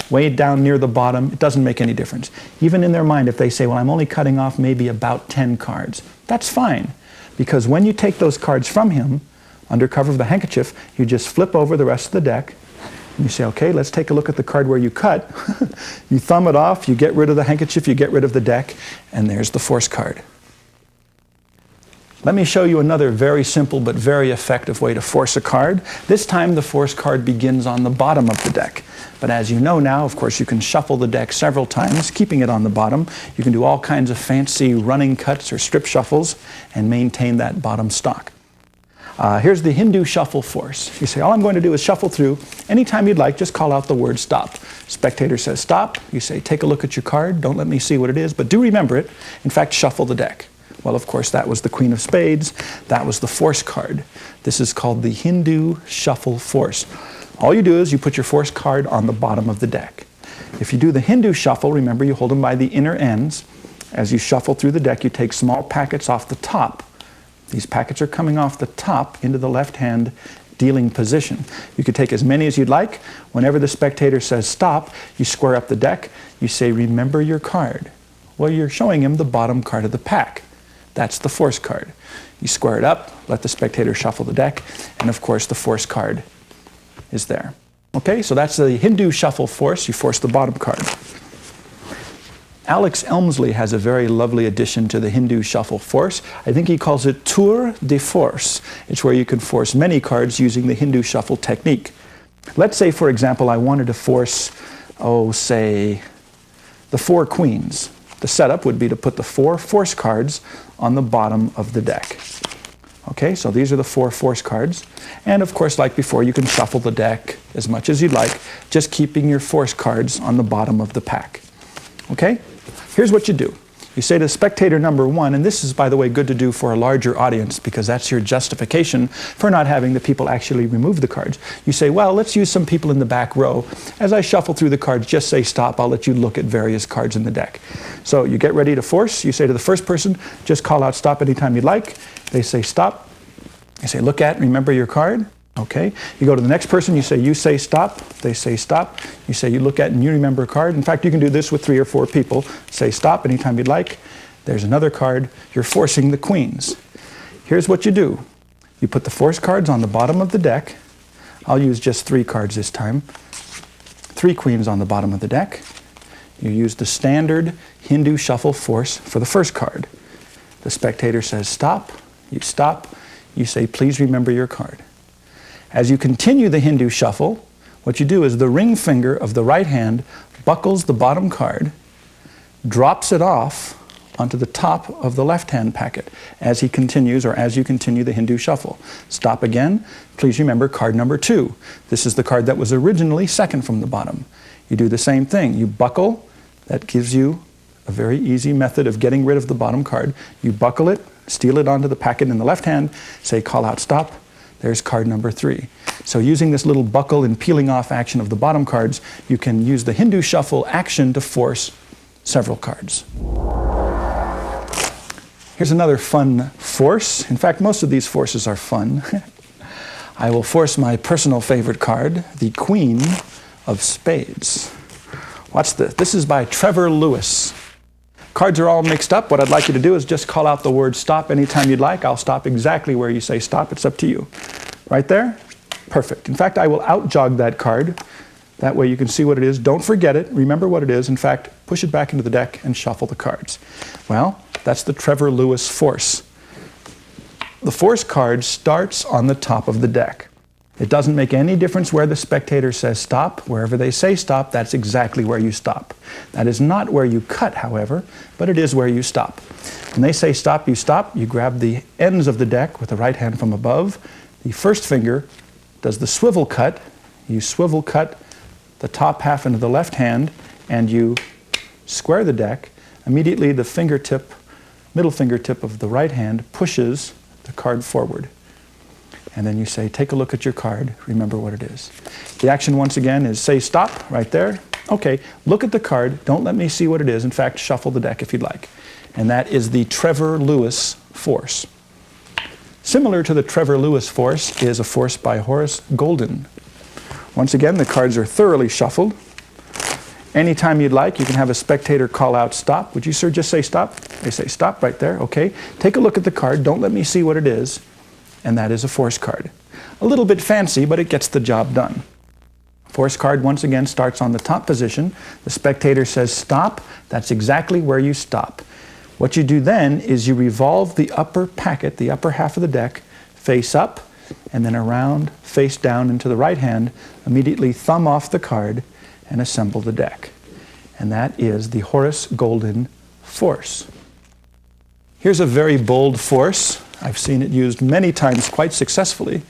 way down near the bottom. It doesn't make any difference. Even in their mind, if they say, well, I'm only cutting off maybe about 10 cards, that's fine. Because when you take those cards from him, under cover of the handkerchief, you just flip over the rest of the deck, and you say, okay, let's take a look at the card where you cut. You thumb it off, you get rid of the handkerchief, you get rid of the deck, and there's the force card. Let me show you another very simple but very effective way to force a card. This time the force card begins on the bottom of the deck. But as you know now, of course, you can shuffle the deck several times, keeping it on the bottom. You can do all kinds of fancy running cuts or strip shuffles and maintain that bottom stock. Here's the Hindu shuffle force. You say, all I'm going to do is shuffle through. Anytime you'd like, just call out the word stop. Spectator says stop. You say, take a look at your card. Don't let me see what it is, but do remember it. In fact, shuffle the deck. Well, of course, that was the Queen of Spades. That was the force card. This is called the Hindu shuffle force. All you do is you put your force card on the bottom of the deck. If you do the Hindu shuffle, remember you hold them by the inner ends. As you shuffle through the deck, you take small packets off the top. These packets are coming off the top into the left-hand dealing position. You could take as many as you'd like. Whenever the spectator says stop, you square up the deck. You say, remember your card. Well, you're showing him the bottom card of the pack. That's the force card. You square it up, let the spectator shuffle the deck, and of course the force card is there. Okay, so that's the Hindu shuffle force. You force the bottom card. Alex Elmsley has a very lovely addition to the Hindu shuffle force. I think he calls it tour de force. It's where you can force many cards using the Hindu shuffle technique. Let's say, for example, I wanted to force, say, the 4 queens. The setup would be to put the 4 force cards on the bottom of the deck. Okay, so these are the 4 force cards. And of course, like before, you can shuffle the deck as much as you'd like, just keeping your force cards on the bottom of the pack. Okay? Here's what you do. You say to spectator number 1, and this is, by the way, good to do for a larger audience because that's your justification for not having the people actually remove the cards. You say, well, let's use some people in the back row. As I shuffle through the cards, just say stop. I'll let you look at various cards in the deck. So you get ready to force. You say to the first person, just call out stop anytime you'd like. They say stop. You say, look at, remember your card. Okay. You go to the next person, you say stop. They say stop. You say you look at and you remember a card. In fact, you can do this with 3 or 4 people. Say stop anytime you'd like. There's another card. You're forcing the queens. Here's what you do. You put the force cards on the bottom of the deck. I'll use just 3 cards this time. 3 queens on the bottom of the deck. You use the standard Hindu shuffle force for the first card. The spectator says stop. You stop. You say, please remember your card. As you continue the Hindu shuffle, what you do is the ring finger of the right hand buckles the bottom card, drops it off onto the top of the left hand packet as he continues or as you continue the Hindu shuffle. Stop again. Please remember card number 2. This is the card that was originally second from the bottom. You do the same thing. You buckle. That gives you a very easy method of getting rid of the bottom card. You buckle it, steal it onto the packet in the left hand, say call out stop. There's card number 3. So using this little buckle and peeling off action of the bottom cards, you can use the Hindu shuffle action to force several cards. Here's another fun force. In fact, most of these forces are fun. I will force my personal favorite card, the Queen of Spades. Watch this. This is by Trevor Lewis. Cards are all mixed up. What I'd like you to do is just call out the word stop anytime you'd like. I'll stop exactly where you say stop. It's up to you. Right there? Perfect. In fact, I will out-jog that card. That way you can see what it is. Don't forget it. Remember what it is. In fact, push it back into the deck and shuffle the cards. Well, that's the Trevor Lewis force. The force card starts on the top of the deck. It doesn't make any difference where the spectator says stop. Wherever they say stop, that's exactly where you stop. That is not where you cut, however, but it is where you stop. When they say stop. You grab the ends of the deck with the right hand from above. The first finger does the swivel cut. You swivel cut the top half into the left hand, and you square the deck. Immediately, the fingertip, middle fingertip of the right hand pushes the card forward. And then you say, take a look at your card, remember what it is. The action, once again, is say stop, right there. Okay, look at the card, don't let me see what it is. In fact, shuffle the deck if you'd like. And that is the Trevor Lewis force. Similar to the Trevor Lewis force is a force by Horace Golden. Once again, the cards are thoroughly shuffled. Anytime you'd like, you can have a spectator call out stop. Would you, sir, just say stop? They say stop right there. Okay. Take a look at the card. Don't let me see what it is. And that is a force card. A little bit fancy, but it gets the job done. Force card, once again, starts on the top position. The spectator says stop. That's exactly where you stop. What you do then is you revolve the upper packet, the upper half of the deck, face up, and then around, face down into the right hand, immediately thumb off the card, and assemble the deck. And that is the Horace Golden force. Here's a very bold force. I've seen it used many times quite successfully.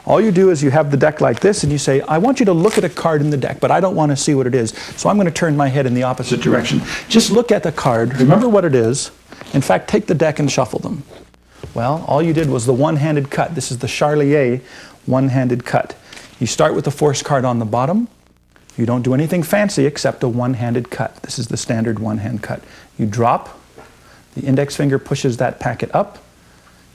All you do is you have the deck like this and you say, I want you to look at a card in the deck, but I don't want to see what it is, so I'm going to turn my head in the opposite direction. Just look at the card, remember what it is. In fact, take the deck and shuffle them. Well, all you did was the one-handed cut. This is the Charlier one-handed cut. You start with the force card on the bottom. You don't do anything fancy except a one-handed cut. This is the standard one-hand cut. You drop, the index finger pushes that packet up.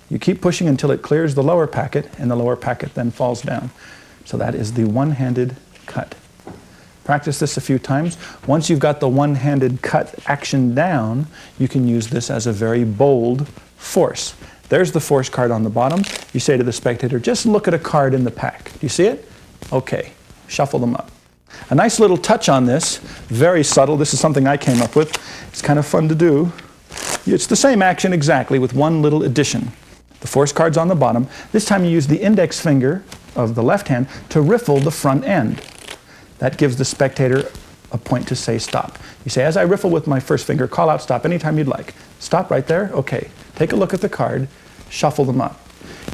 You keep pushing until it clears the lower packet, and the lower packet then falls down. So that is the one-handed cut. Practice this a few times. Once you've got the one-handed cut action down, you can use this as a very bold force. There's the force card on the bottom. You say to the spectator, just look at a card in the pack. Do you see it? Okay, shuffle them up. A nice little touch on this, very subtle. This is something I came up with. It's kind of fun to do. It's the same action exactly with one little addition. The force card's on the bottom. This time you use the index finger of the left hand to riffle the front end. That gives the spectator a point to say stop. You say, as I riffle with my first finger, call out stop anytime you'd like. Stop right there? Okay. Take a look at the card, shuffle them up.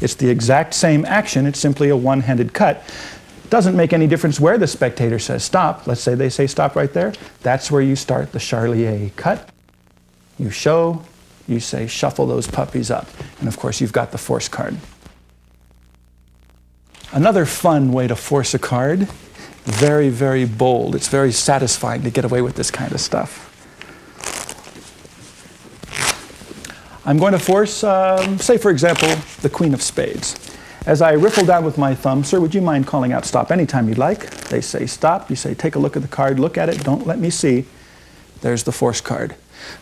It's the exact same action, it's simply a one-handed cut. Doesn't make any difference where the spectator says stop. Let's say they say stop right there. That's where you start the Charlier cut. You show, you say shuffle those puppies up. And of course you've got the force card. Another fun way to force a card, very, very bold. It's very satisfying to get away with this kind of stuff. I'm going to force, say for example, the Queen of Spades. As I riffle down with my thumb, sir, would you mind calling out stop anytime you'd like? They say stop. You say take a look at the card, look at it, don't let me see. There's the force card.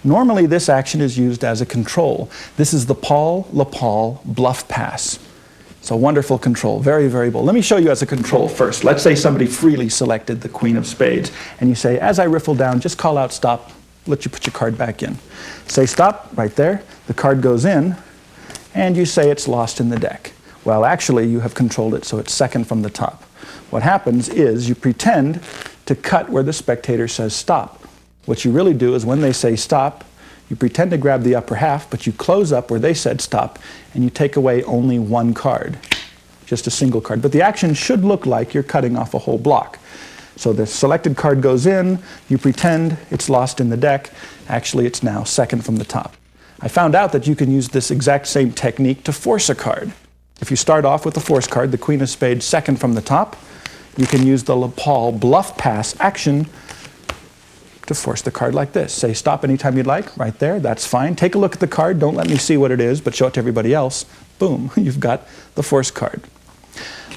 Normally this action is used as a control. This is the Paul bluff pass. It's a wonderful control, very, very bold. Let me show you as a control first. Let's say somebody freely selected the Queen of Spades, and you say, as I riffle down, just call out stop, let you put your card back in. Say stop, right there. The card goes in, and you say it's lost in the deck. Well, actually, you have controlled it, so it's second from the top. What happens is you pretend to cut where the spectator says stop. What you really do is when they say stop, you pretend to grab the upper half, but you close up where they said stop, and you take away only one card, just a single card. But the action should look like you're cutting off a whole block. So the selected card goes in, you pretend it's lost in the deck. Actually, it's now second from the top. I found out that you can use this exact same technique to force a card. If you start off with the force card, the Queen of Spades second from the top, you can use the Paul bluff pass action to force the card like this. Say stop anytime you'd like, right there, that's fine. Take a look at the card, don't let me see what it is, but show it to everybody else. Boom, you've got the force card.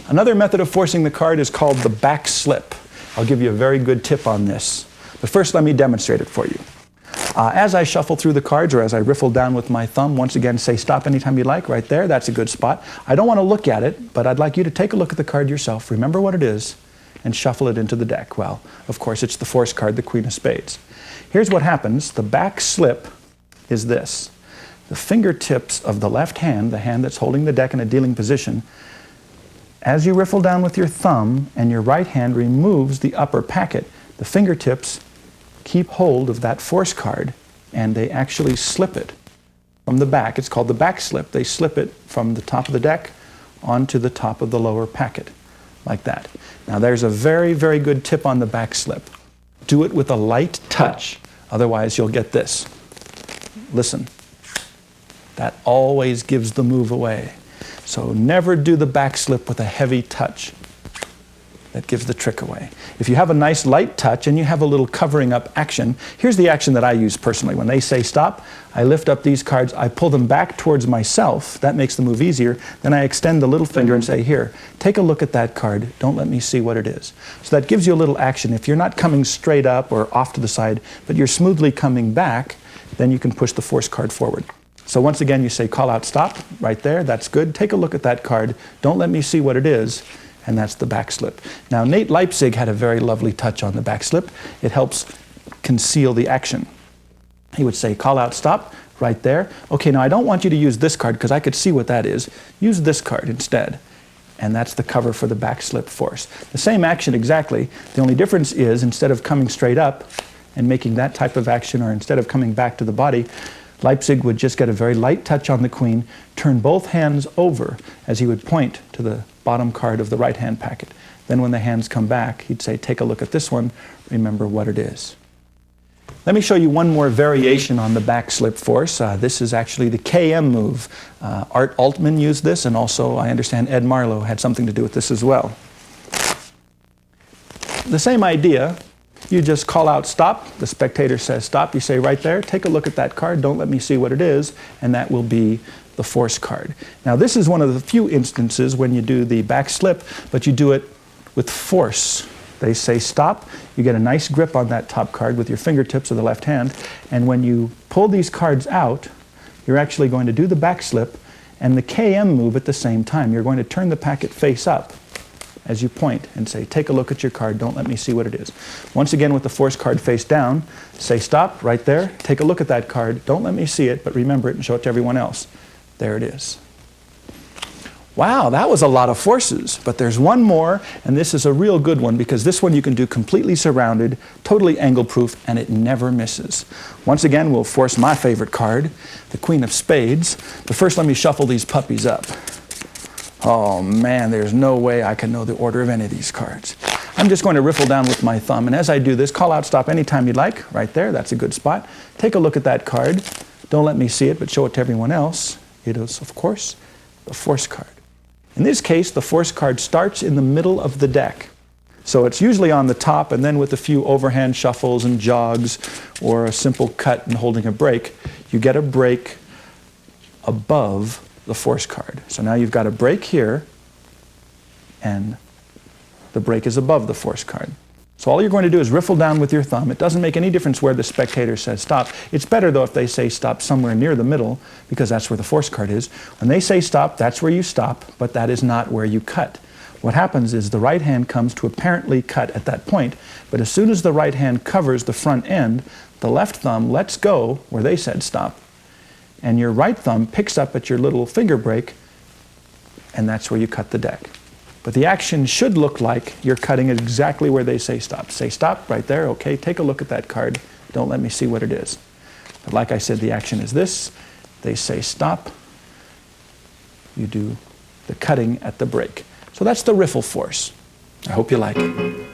Another method of forcing the card is called the back slip. I'll give you a very good tip on this. But first, let me demonstrate it for you. As I shuffle through the cards, or as I riffle down with my thumb, once again, say stop anytime you like, right there, that's a good spot. I don't want to look at it, but I'd like you to take a look at the card yourself, remember what it is, and shuffle it into the deck. Well, of course, it's the force card, the Queen of Spades. Here's what happens. The back slip is this. The fingertips of the left hand, the hand that's holding the deck in a dealing position, as you riffle down with your thumb and your right hand removes the upper packet, the fingertips keep hold of that force card and they actually slip it from the back. It's called the back slip. They slip it from the top of the deck onto the top of the lower packet, like that. Now there's a very, very good tip on the back slip. Do it with a light touch, otherwise you'll get this. Listen, that always gives the move away. So never do the back slip with a heavy touch. that gives the trick away. If you have a nice light touch and you have a little covering up action, here's the action that I use personally. When they say stop, I lift up these cards, I pull them back towards myself, that makes the move easier, then I extend the little finger and say, here, take a look at that card, don't let me see what it is. So that gives you a little action. If you're not coming straight up or off to the side, but you're smoothly coming back, then you can push the force card forward. So once again, you say call out stop, right there, that's good. Take a look at that card, don't let me see what it is, and that's the back slip. Now, Nate Leipzig had a very lovely touch on the back slip. It helps conceal the action. He would say, call out stop, right there. Okay, now I don't want you to use this card because I could see what that is. Use this card instead. And that's the cover for the back slip force. The same action exactly. The only difference is instead of coming straight up and making that type of action, or instead of coming back to the body, Leipzig would just get a very light touch on the queen, turn both hands over as he would point to the bottom card of the right hand packet. Then when the hands come back, he'd say, take a look at this one, remember what it is. Let me show you one more variation on the back slip force. This is actually the KM move. Art Altman used this, and also I understand Ed Marlowe had something to do with this as well. The same idea. You just call out stop, the spectator says stop, you say right there, take a look at that card, don't let me see what it is, and that will be the force card. Now this is one of the few instances when you do the back slip, but you do it with force. They say stop, you get a nice grip on that top card with your fingertips of the left hand, and when you pull these cards out, you're actually going to do the back slip and the KM move at the same time. You're going to turn the packet face up as you point and say, take a look at your card, don't let me see what it is. Once again with the force card face down, say stop, right there, take a look at that card, don't let me see it, but remember it and show it to everyone else. There it is. Wow, that was a lot of forces, but there's one more, and this is a real good one because this one you can do completely surrounded, totally angle-proof, and it never misses. Once again, we'll force my favorite card, the Queen of Spades, but first let me shuffle these puppies up. Oh man, there's no way I can know the order of any of these cards. I'm just going to riffle down with my thumb, and as I do this, call out stop anytime you'd like, right there, that's a good spot. Take a look at that card. Don't let me see it, but show it to everyone else. It is, of course, the force card. In this case, the force card starts in the middle of the deck. So it's usually on the top, and then with a few overhand shuffles and jogs, or a simple cut and holding a break, you get a break above the force card. So now you've got a break here, and the break is above the force card. So all you're going to do is riffle down with your thumb. It doesn't make any difference where the spectator says stop. It's better though if they say stop somewhere near the middle, because that's where the force card is. When they say stop, that's where you stop, but that is not where you cut. What happens is the right hand comes to apparently cut at that point, but as soon as the right hand covers the front end, the left thumb lets go where they said stop, and your right thumb picks up at your little finger break, and that's where you cut the deck. But the action should look like you're cutting it exactly where they say stop. Say stop, right there, okay, take a look at that card, don't let me see what it is. But like I said, the action is this, they say stop, you do the cutting at the break. So that's the riffle force. I hope you like it.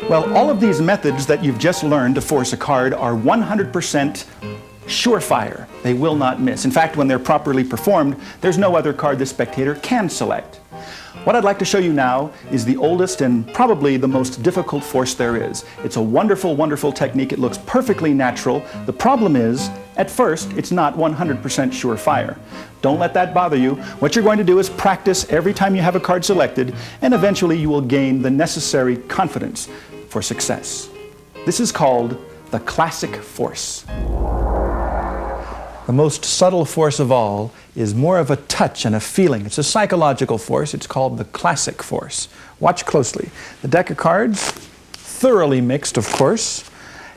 Well, all of these methods that you've just learned to force a card are 100% surefire. They will not miss. In fact, when they're properly performed, there's no other card the spectator can select. What I'd like to show you now is the oldest and probably the most difficult force there is. It's a wonderful, wonderful technique. It looks perfectly natural. The problem is, at first, it's not 100% surefire. Don't let that bother you. What you're going to do is practice every time you have a card selected, and eventually you will gain the necessary confidence for success. This is called the classic force. The most subtle force of all is more of a touch and a feeling. It's a psychological force. It's called the classic force. Watch closely. The deck of cards, thoroughly mixed, of course.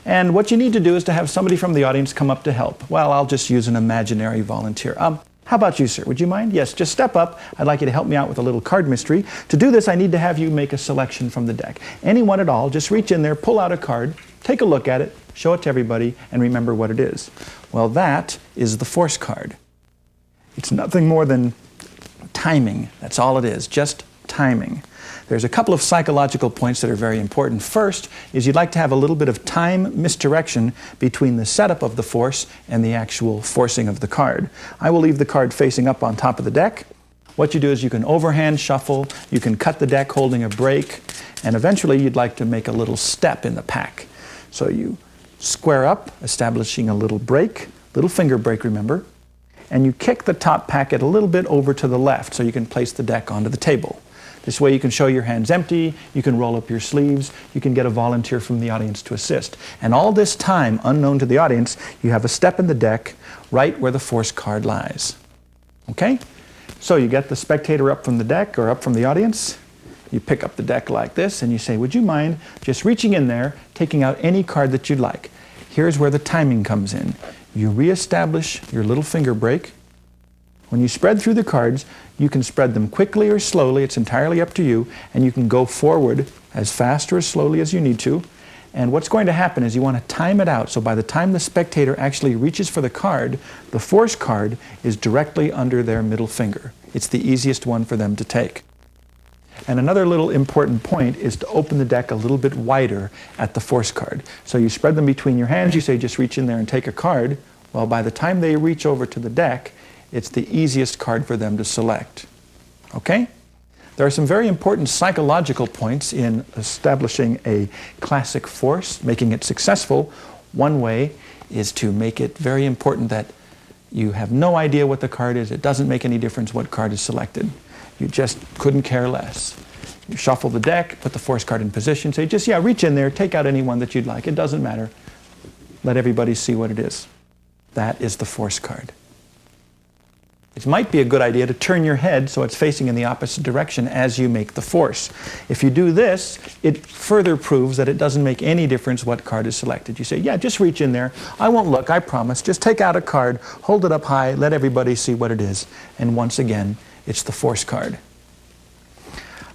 And what you need to do is to have somebody from the audience come up to help. Well, I'll just use an imaginary volunteer. How about you, sir? Would you mind? Yes, just step up. I'd like you to help me out with a little card mystery. To do this, I need to have you make a selection from the deck. Anyone at all, just reach in there, pull out a card, take a look at it, show it to everybody, and remember what it is. Well, that is the force card. It's nothing more than timing. That's all it is, just timing. There's a couple of psychological points that are very important. First is you'd like to have a little bit of time misdirection between the setup of the force and the actual forcing of the card. I will leave the card facing up on top of the deck. What you do is you can overhand shuffle, you can cut the deck holding a break, and eventually you'd like to make a little step in the pack. So you square up, establishing a little break, little finger break, remember, and you kick the top packet a little bit over to the left so you can place the deck onto the table. This way you can show your hands empty, you can roll up your sleeves, you can get a volunteer from the audience to assist. And all this time, unknown to the audience, you have a step in the deck right where the force card lies. Okay? So you get the spectator up from the deck or up from the audience, you pick up the deck like this and you say, would you mind just reaching in there, taking out any card that you'd like. Here's where the timing comes in. You reestablish your little finger break. When you spread through the cards, you can spread them quickly or slowly, it's entirely up to you, and you can go forward as fast or as slowly as you need to. And what's going to happen is you want to time it out, so by the time the spectator actually reaches for the card, the force card is directly under their middle finger. It's the easiest one for them to take. And another little important point is to open the deck a little bit wider at the force card. So you spread them between your hands, you say just reach in there and take a card. Well, by the time they reach over to the deck, it's the easiest card for them to select. Okay? There are some very important psychological points in establishing a classic force, making it successful. One way is to make it very important that you have no idea what the card is. It doesn't make any difference what card is selected. You just couldn't care less. You shuffle the deck, put the force card in position, say just, reach in there, take out any one that you'd like. It doesn't matter. Let everybody see what it is. That is the force card. It might be a good idea to turn your head so it's facing in the opposite direction as you make the force. If you do this, it further proves that it doesn't make any difference what card is selected. You say, just reach in there. I won't look, I promise. Just take out a card, hold it up high, let everybody see what it is. And once again, it's the force card.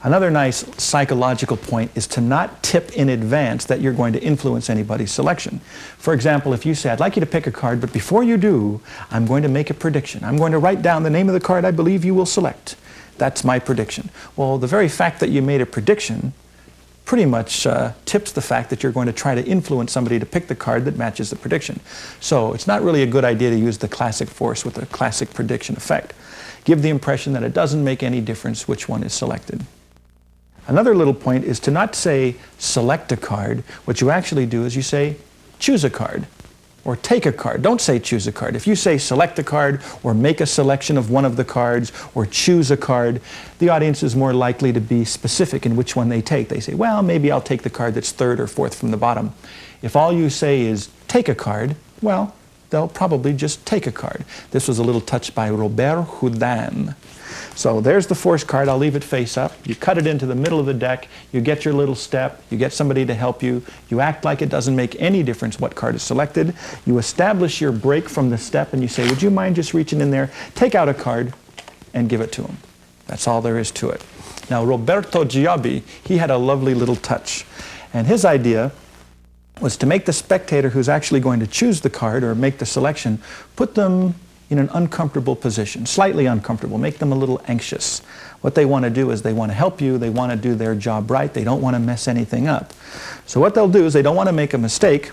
Another nice psychological point is to not tip in advance that you're going to influence anybody's selection. For example, if you say, I'd like you to pick a card, but before you do, I'm going to make a prediction. I'm going to write down the name of the card I believe you will select. That's my prediction. Well, the very fact that you made a prediction pretty much tips the fact that you're going to try to influence somebody to pick the card that matches the prediction. So it's not really a good idea to use the classic force with the classic prediction effect. Give the impression that it doesn't make any difference which one is selected. Another little point is to not say select a card. What you actually do is you say choose a card or take a card. Don't say choose a card. If you say select a card or make a selection of one of the cards or choose a card, the audience is more likely to be specific in which one they take. They say, well, maybe I'll take the card that's third or fourth from the bottom. If all you say is take a card, well, they'll probably just take a card. This was a little touch by Robert Houdin. So there's the force card. I'll leave it face up. You cut it into the middle of the deck. You get your little step. You get somebody to help you. You act like it doesn't make any difference what card is selected. You establish your break from the step and you say, would you mind just reaching in there, take out a card, and give it to him. That's all there is to it. Now, Roberto Giobbi, he had a lovely little touch. And his idea was to make the spectator who's actually going to choose the card or make the selection, put them in an uncomfortable position, slightly uncomfortable, make them a little anxious. What they want to do is they want to help you, they want to do their job right, they don't want to mess anything up. So what they'll do is they don't want to make a mistake,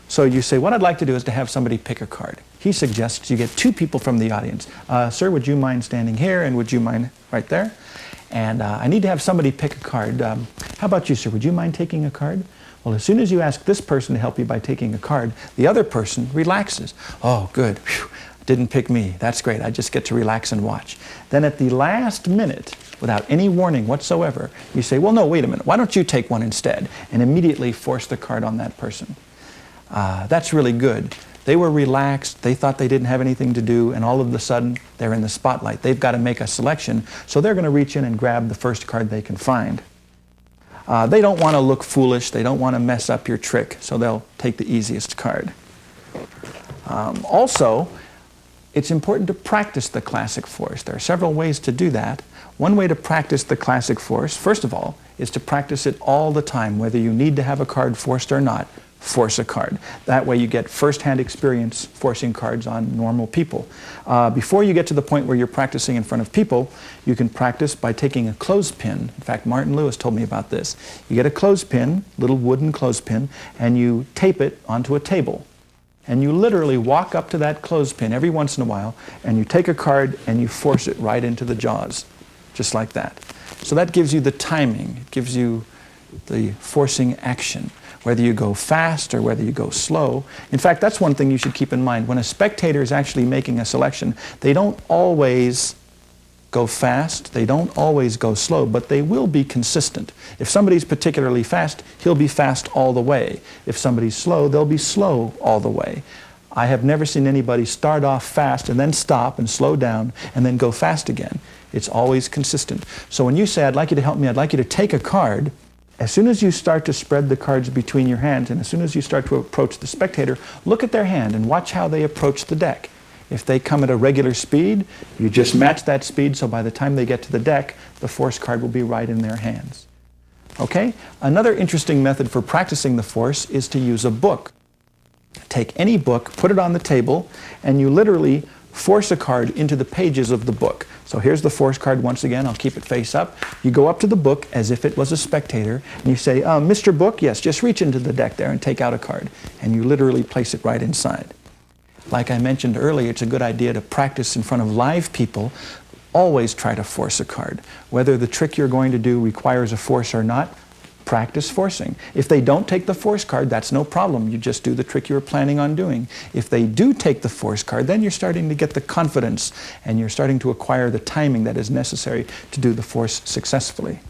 so you say, what I'd like to do is to have somebody pick a card. He suggests you get 2 people from the audience. Sir, would you mind standing here, and would you mind right there? And I need to have somebody pick a card. How about you, sir? Would you mind taking a card? Well, as soon as you ask this person to help you by taking a card, the other person relaxes. Oh, good. Whew. Didn't pick me. That's great. I just get to relax and watch. Then at the last minute, without any warning whatsoever, you say, well, no, wait a minute. Why don't you take one instead? And immediately force the card on that person. That's really good. They were relaxed, they thought they didn't have anything to do, and all of a sudden they're in the spotlight. They've got to make a selection, so they're going to reach in and grab the first card they can find. They don't want to look foolish, they don't want to mess up your trick, so they'll take the easiest card. Also, it's important to practice the classic force. There are several ways to do that. One way to practice the classic force, first of all, is to practice it all the time, whether you need to have a card forced or not. Force a card. That way you get first-hand experience forcing cards on normal people. Before you get to the point where you're practicing in front of people, you can practice by taking a clothespin. In fact, Martin Lewis told me about this. You get a clothespin, little wooden clothespin, and you tape it onto a table. And you literally walk up to that clothespin every once in a while, and you take a card and you force it right into the jaws, just like that. So that gives you the timing. It gives you the forcing action, whether you go fast or whether you go slow. In fact, that's one thing you should keep in mind. When a spectator is actually making a selection, they don't always go fast, they don't always go slow, but they will be consistent. If somebody's particularly fast, he'll be fast all the way. If somebody's slow, they'll be slow all the way. I have never seen anybody start off fast and then stop and slow down and then go fast again. It's always consistent. So when you say, I'd like you to help me, I'd like you to take a card, as soon as you start to spread the cards between your hands and as soon as you start to approach the spectator, look at their hand and watch how they approach the deck. If they come at a regular speed, you just match that speed, so by the time they get to the deck, the force card will be right in their hands. Okay? Another interesting method for practicing the force is to use a book. Take any book, put it on the table, and you literally force a card into the pages of the book. So here's the force card once again. I'll keep it face up. You go up to the book as if it was a spectator, and you say, Mr. Book, yes, just reach into the deck there and take out a card. And you literally place it right inside. Like I mentioned earlier, it's a good idea to practice in front of live people. Always try to force a card. Whether the trick you're going to do requires a force or not, practice forcing. If they don't take the force card, that's no problem. You just do the trick you were planning on doing. If they do take the force card, then you're starting to get the confidence and you're starting to acquire the timing that is necessary to do the force successfully.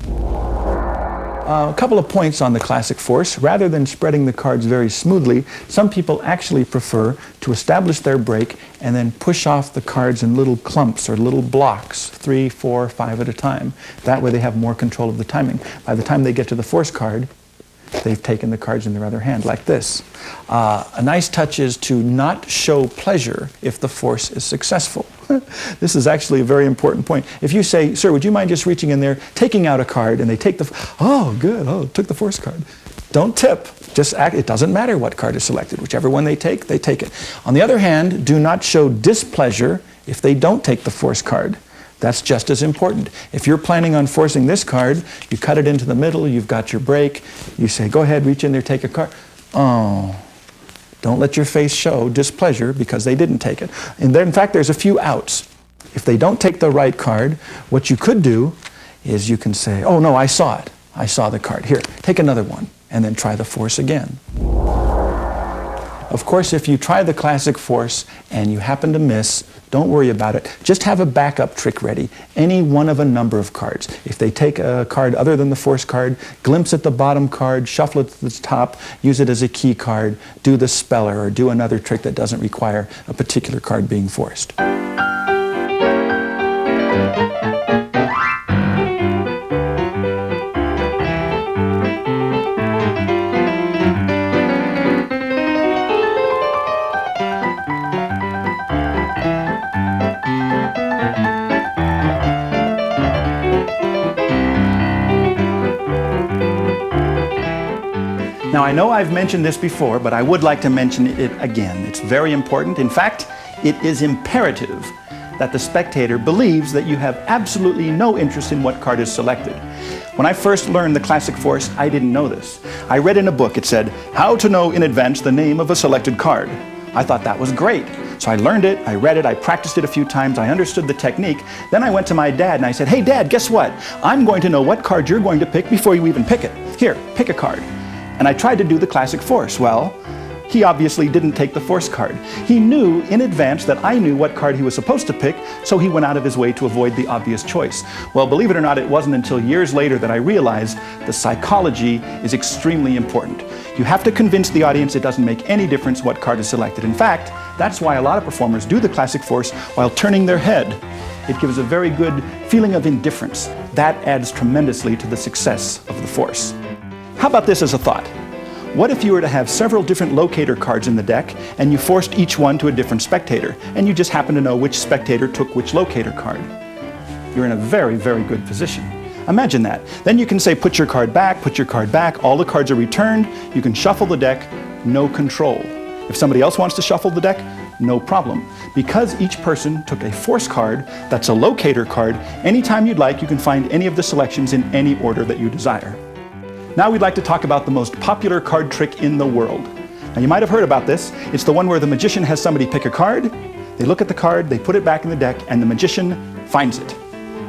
A couple of points on the classic force. Rather than spreading the cards very smoothly, some people actually prefer to establish their break and then push off the cards in little clumps or little blocks, 3, 4, 5 at a time. That way they have more control of the timing. By the time they get to the force card, they've taken the cards in their other hand, like this. A nice touch is to not show pleasure if the force is successful. This is actually a very important point. If you say, sir, would you mind just reaching in there, taking out a card, and they take oh, good, took the force card. Don't tip. Just act. It doesn't matter what card is selected. Whichever one they take it. On the other hand, do not show displeasure if they don't take the force card. That's just as important. If you're planning on forcing this card, you cut it into the middle, you've got your break, you say, go ahead, reach in there, take a card. Oh, don't let your face show displeasure because they didn't take it. And then, in fact, there's a few outs. If they don't take the right card, what you could do is you can say, oh no, I saw it. I saw the card. Here, take another one, and then try the force again. Of course, if you try the classic force and you happen to miss, don't worry about it. Just have a backup trick ready, any one of a number of cards. If they take a card other than the force card, glimpse at the bottom card, shuffle it to the top, use it as a key card, do the speller, or do another trick that doesn't require a particular card being forced. Now, I know I've mentioned this before, but I would like to mention it again. It's very important. In fact, it is imperative that the spectator believes that you have absolutely no interest in what card is selected. When I first learned the classic force, I didn't know this. I read in a book, it said, "How to know in advance the name of a selected card." I thought that was great. So I learned it, I read it, I practiced it a few times, I understood the technique. Then I went to my dad and I said, "Hey Dad, guess what? I'm going to know what card you're going to pick before you even pick it. Here, pick a card." And I tried to do the classic force. Well, he obviously didn't take the force card. He knew in advance that I knew what card he was supposed to pick, so he went out of his way to avoid the obvious choice. Well, believe it or not, it wasn't until years later that I realized the psychology is extremely important. You have to convince the audience it doesn't make any difference what card is selected. In fact, that's why a lot of performers do the classic force while turning their head. It gives a very good feeling of indifference. That adds tremendously to the success of the force. How about this as a thought? What if you were to have several different locator cards in the deck and you forced each one to a different spectator and you just happen to know which spectator took which locator card? You're in a very, very good position. Imagine that. Then you can say, put your card back, all the cards are returned, you can shuffle the deck, no control. If somebody else wants to shuffle the deck, no problem. Because each person took a force card, that's a locator card, anytime you'd like, you can find any of the selections in any order that you desire. Now we'd like to talk about the most popular card trick in the world. Now you might have heard about this. It's the one where the magician has somebody pick a card, they look at the card, they put it back in the deck, and the magician finds it.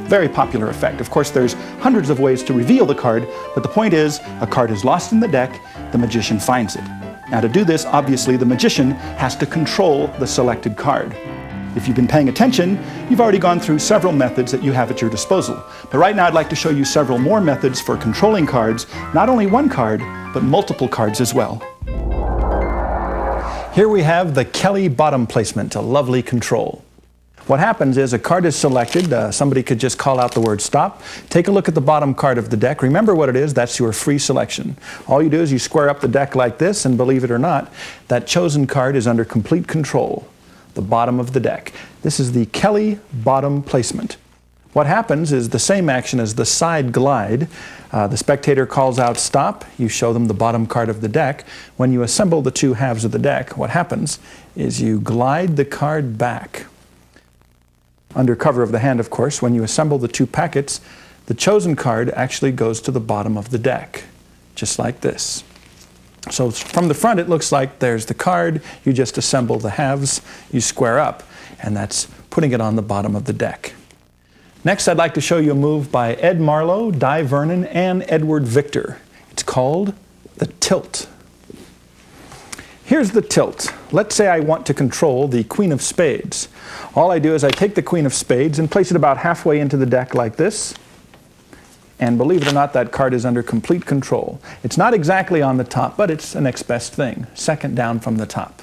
Very popular effect. Of course, there's hundreds of ways to reveal the card, but the point is, a card is lost in the deck, the magician finds it. Now to do this, obviously, the magician has to control the selected card. If you've been paying attention, you've already gone through several methods that you have at your disposal. But right now I'd like to show you several more methods for controlling cards, not only one card, but multiple cards as well. Here we have the Kelly bottom placement, a lovely control. What happens is a card is selected, somebody could just call out the word stop, take a look at the bottom card of the deck, remember what it is, that's your free selection. All you do is you square up the deck like this, and believe it or not, that chosen card is under complete control. The bottom of the deck. This is the Kelly bottom placement. What happens is the same action as the side glide. The spectator calls out stop, you show them the bottom card of the deck. When you assemble the two halves of the deck, what happens is you glide the card back. Under cover of the hand, of course, when you assemble the two packets, the chosen card actually goes to the bottom of the deck, just like this. So from the front it looks like there's the card, you just assemble the halves, you square up, and that's putting it on the bottom of the deck. Next I'd like to show you a move by Ed Marlowe, Di Vernon, and Edward Victor. It's called the tilt. Here's the tilt. Let's say I want to control the Queen of Spades. All I do is I take the Queen of Spades and place it about halfway into the deck like this. And believe it or not, that card is under complete control. It's not exactly on the top, but it's the next best thing, second down from the top.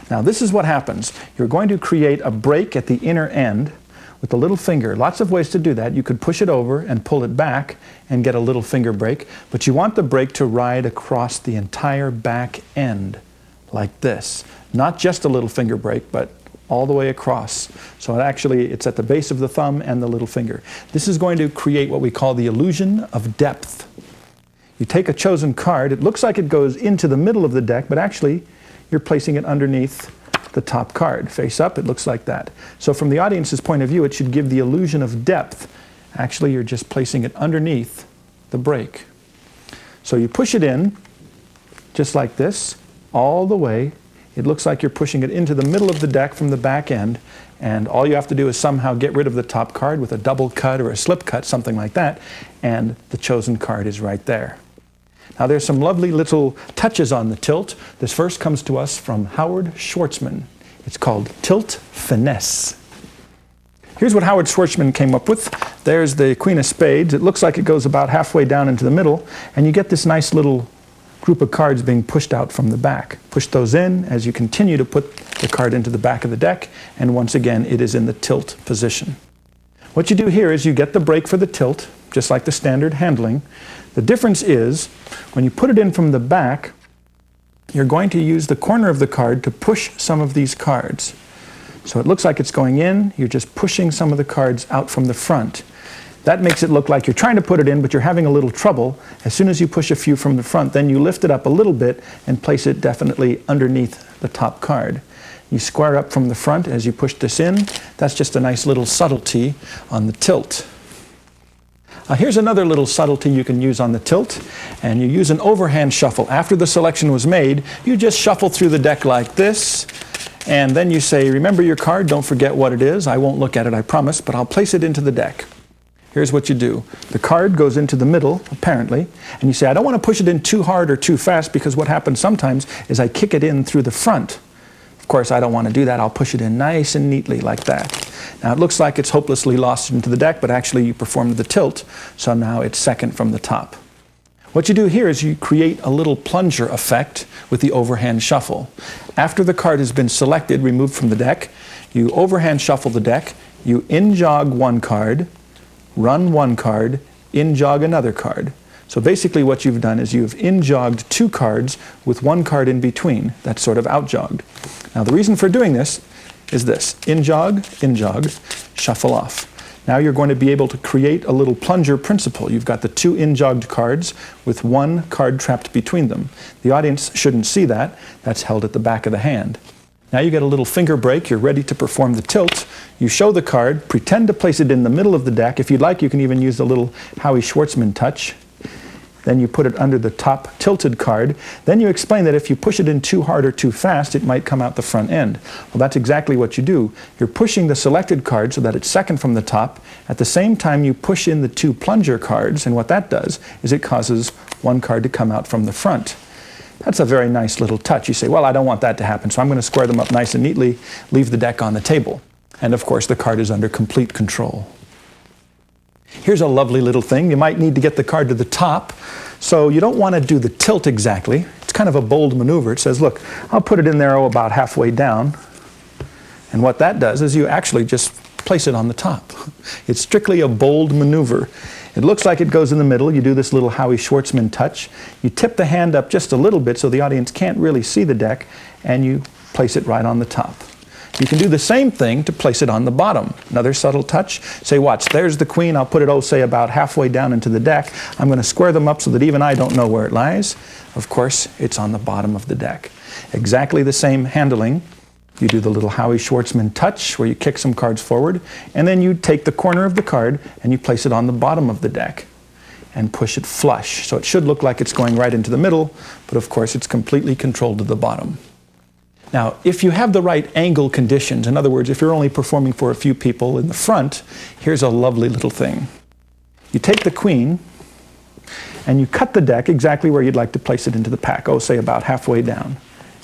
Now this is what happens. You're going to create a break at the inner end with the little finger. Lots of ways to do that. You could push it over and pull it back and get a little finger break, but you want the break to ride across the entire back end like this. Not just a little finger break, but all the way across. So it's at the base of the thumb and the little finger. This is going to create what we call the illusion of depth. You take a chosen card, it looks like it goes into the middle of the deck, but actually you're placing it underneath the top card. Face up, it looks like that. So from the audience's point of view, it should give the illusion of depth. Actually, you're just placing it underneath the break. So you push it in, just like this, all the way. It looks like you're pushing it into the middle of the deck from the back end, and all you have to do is somehow get rid of the top card with a double cut or a slip cut, something like that, and the chosen card is right there. Now there's some lovely little touches on the tilt. This first comes to us from Howard Schwartzman. It's called Tilt Finesse. Here's what Howard Schwartzman came up with. There's the Queen of Spades. It looks like it goes about halfway down into the middle, and you get this nice little group of cards being pushed out from the back. Push those in as you continue to put the card into the back of the deck, and once again it is in the tilt position. What you do here is you get the break for the tilt, just like the standard handling. The difference is when you put it in from the back, you're going to use the corner of the card to push some of these cards. So it looks like it's going in, you're just pushing some of the cards out from the front. That makes it look like you're trying to put it in, but you're having a little trouble. As soon as you push a few from the front, then you lift it up a little bit and place it definitely underneath the top card. You square up from the front as you push this in. That's just a nice little subtlety on the tilt. Here's another little subtlety you can use on the tilt, and you use an overhand shuffle. After the selection was made, you just shuffle through the deck like this, and then you say, remember your card, don't forget what it is. I won't look at it, I promise, but I'll place it into the deck. Here's what you do. The card goes into the middle, apparently, and you say, I don't want to push it in too hard or too fast, because what happens sometimes is I kick it in through the front. Of course, I don't want to do that. I'll push it in nice and neatly like that. Now, it looks like it's hopelessly lost into the deck, but actually you performed the tilt, so now it's second from the top. What you do here is you create a little plunger effect with the overhand shuffle. After the card has been selected, removed from the deck, you overhand shuffle the deck, you in-jog one card, run one card, in-jog another card. So basically what you've done is you've in-jogged two cards with one card in between. That's sort of out-jogged. Now the reason for doing this is this. In-jog, shuffle off. Now you're going to be able to create a little plunger principle. You've got the two in-jogged cards with one card trapped between them. The audience shouldn't see that. That's held at the back of the hand. Now you get a little finger break. You're ready to perform the tilt. You show the card, pretend to place it in the middle of the deck. If you'd like, you can even use the little Howie Schwartzman touch. Then you put it under the top tilted card. Then you explain that if you push it in too hard or too fast, it might come out the front end. Well, that's exactly what you do. You're pushing the selected card so that it's second from the top. At the same time, you push in the two plunger cards, and what that does is it causes one card to come out from the front. That's a very nice little touch. You say, well, I don't want that to happen, so I'm going to square them up nice and neatly, leave the deck on the table. And of course, the card is under complete control. Here's a lovely little thing. You might need to get the card to the top, so you don't want to do the tilt exactly. It's kind of a bold maneuver. It says, look, I'll put it in there about halfway down. And what that does is you actually just place it on the top. It's strictly a bold maneuver. It looks like it goes in the middle. You do this little Howie Schwartzman touch. You tip the hand up just a little bit so the audience can't really see the deck, and you place it right on the top. You can do the same thing to place it on the bottom. Another subtle touch. Say, watch, there's the queen. I'll put it, say, about halfway down into the deck. I'm going to square them up so that even I don't know where it lies. Of course, it's on the bottom of the deck. Exactly the same handling. You do the little Howie Schwartzman touch where you kick some cards forward, and then you take the corner of the card and you place it on the bottom of the deck and push it flush. So it should look like it's going right into the middle, but of course it's completely controlled to the bottom. Now, if you have the right angle conditions, in other words, if you're only performing for a few people in the front, here's a lovely little thing. You take the queen and you cut the deck exactly where you'd like to place it into the pack, say about halfway down.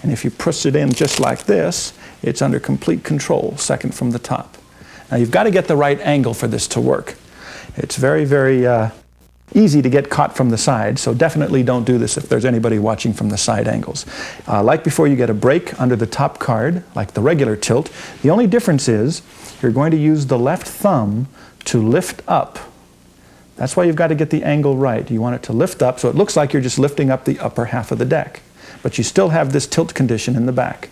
And if you push it in just like this, it's under complete control, second from the top. Now you've got to get the right angle for this to work. It's very, very easy to get caught from the side, so definitely don't do this if there's anybody watching from the side angles. Like before, you get a break under the top card, like the regular tilt. The only difference is you're going to use the left thumb to lift up. That's why you've got to get the angle right. You want it to lift up so it looks like you're just lifting up the upper half of the deck. But you still have this tilt condition in the back.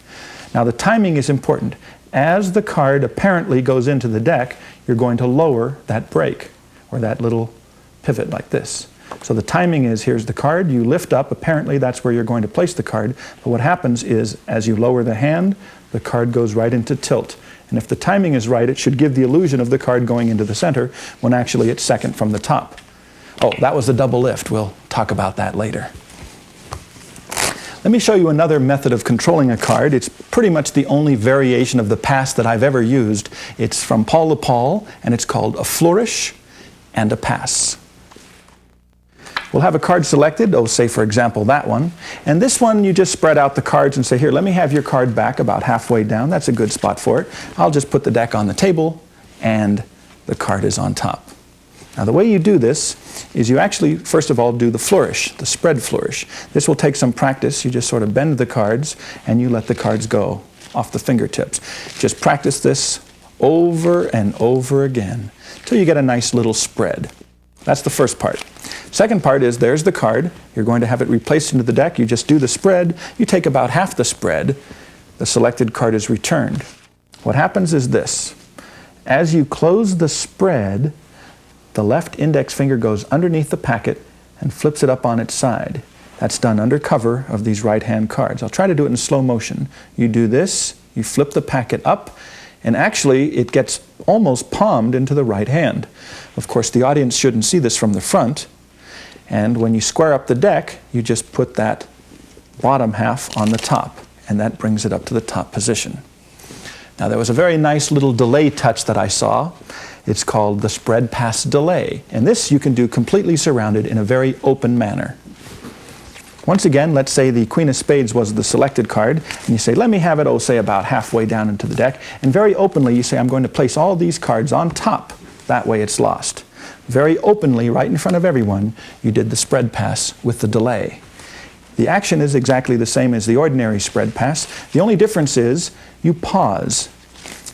Now the timing is important. As the card apparently goes into the deck, you're going to lower that break, or that little pivot like this. So the timing is, here's the card, you lift up, apparently that's where you're going to place the card, but what happens is, as you lower the hand, the card goes right into tilt. And if the timing is right, it should give the illusion of the card going into the center, when actually it's second from the top. Oh, that was the double lift. We'll talk about that later. Let me show you another method of controlling a card. It's pretty much the only variation of the pass that I've ever used. It's from Paul LePaul, and it's called a flourish and a pass. We'll have a card selected, say for example that one, and this one you just spread out the cards and say, here, let me have your card back about halfway down. That's a good spot for it. I'll just put the deck on the table and the card is on top. Now the way you do this is you actually, first of all, do the flourish, the spread flourish. This will take some practice. You just sort of bend the cards and you let the cards go off the fingertips. Just practice this over and over again till you get a nice little spread. That's the first part. Second part is, there's the card. You're going to have it replaced into the deck. You just do the spread. You take about half the spread. The selected card is returned. What happens is this. As you close the spread, the left index finger goes underneath the packet and flips it up on its side. That's done under cover of these right-hand cards. I'll try to do it in slow motion. You do this, you flip the packet up, and actually it gets almost palmed into the right hand. Of course, the audience shouldn't see this from the front, and when you square up the deck, you just put that bottom half on the top, and that brings it up to the top position. Now, there was a very nice little delay touch that I saw. It's called the spread pass delay, and this you can do completely surrounded in a very open manner. Once again, let's say the Queen of Spades was the selected card, and you say, let me have it, oh, say about halfway down into the deck, and very openly you say, I'm going to place all these cards on top. That way it's lost. Very openly, right in front of everyone, you did the spread pass with the delay. The action is exactly the same as the ordinary spread pass. The only difference is you pause.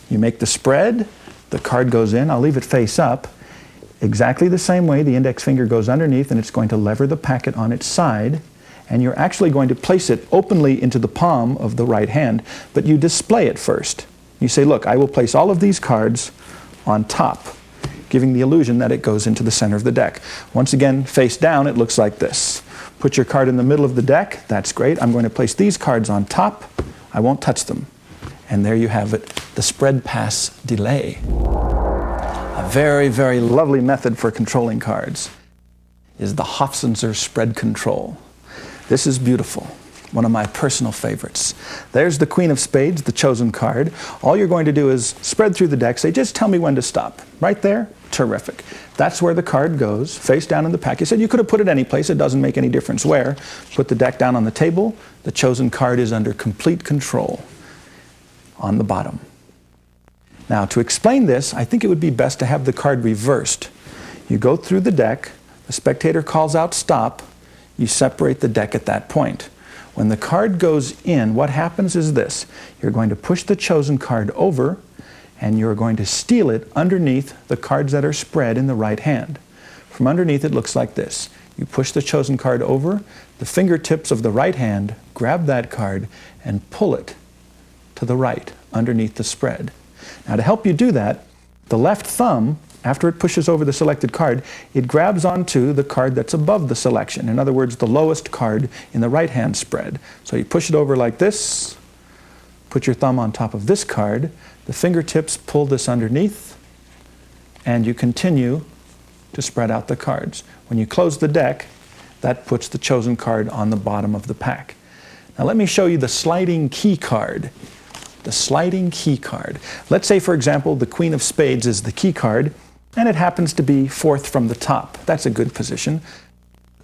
You make the spread, the card goes in, I'll leave it face up. Exactly the same way, the index finger goes underneath and it's going to lever the packet on its side, and you're actually going to place it openly into the palm of the right hand, but you display it first. You say, look, I will place all of these cards on top, giving the illusion that it goes into the center of the deck. Once again, face down, it looks like this. Put your card in the middle of the deck, that's great. I'm going to place these cards on top, I won't touch them. And there you have it, the spread pass delay. A very, very lovely method for controlling cards is the Hofzinser spread control. This is beautiful, one of my personal favorites. There's the Queen of Spades, the chosen card. All you're going to do is spread through the deck, say, just tell me when to stop. Right there, terrific. That's where the card goes, face down in the pack. You said you could have put it any place, it doesn't make any difference where. Put the deck down on the table, the chosen card is under complete control on the bottom. Now, to explain this, I think it would be best to have the card reversed. You go through the deck, the spectator calls out stop, you separate the deck at that point. When the card goes in, what happens is this. You're going to push the chosen card over, and you're going to steal it underneath the cards that are spread in the right hand. From underneath, it looks like this. You push the chosen card over, the fingertips of the right hand grab that card and pull it to the right underneath the spread. Now, to help you do that, the left thumb, after it pushes over the selected card, it grabs onto the card that's above the selection. In other words, the lowest card in the right-hand spread. So you push it over like this, put your thumb on top of this card, the fingertips pull this underneath, and you continue to spread out the cards. When you close the deck, that puts the chosen card on the bottom of the pack. Now let me show you the sliding key card. The sliding key card. Let's say, for example, the Queen of Spades is the key card, and it happens to be fourth from the top. That's a good position.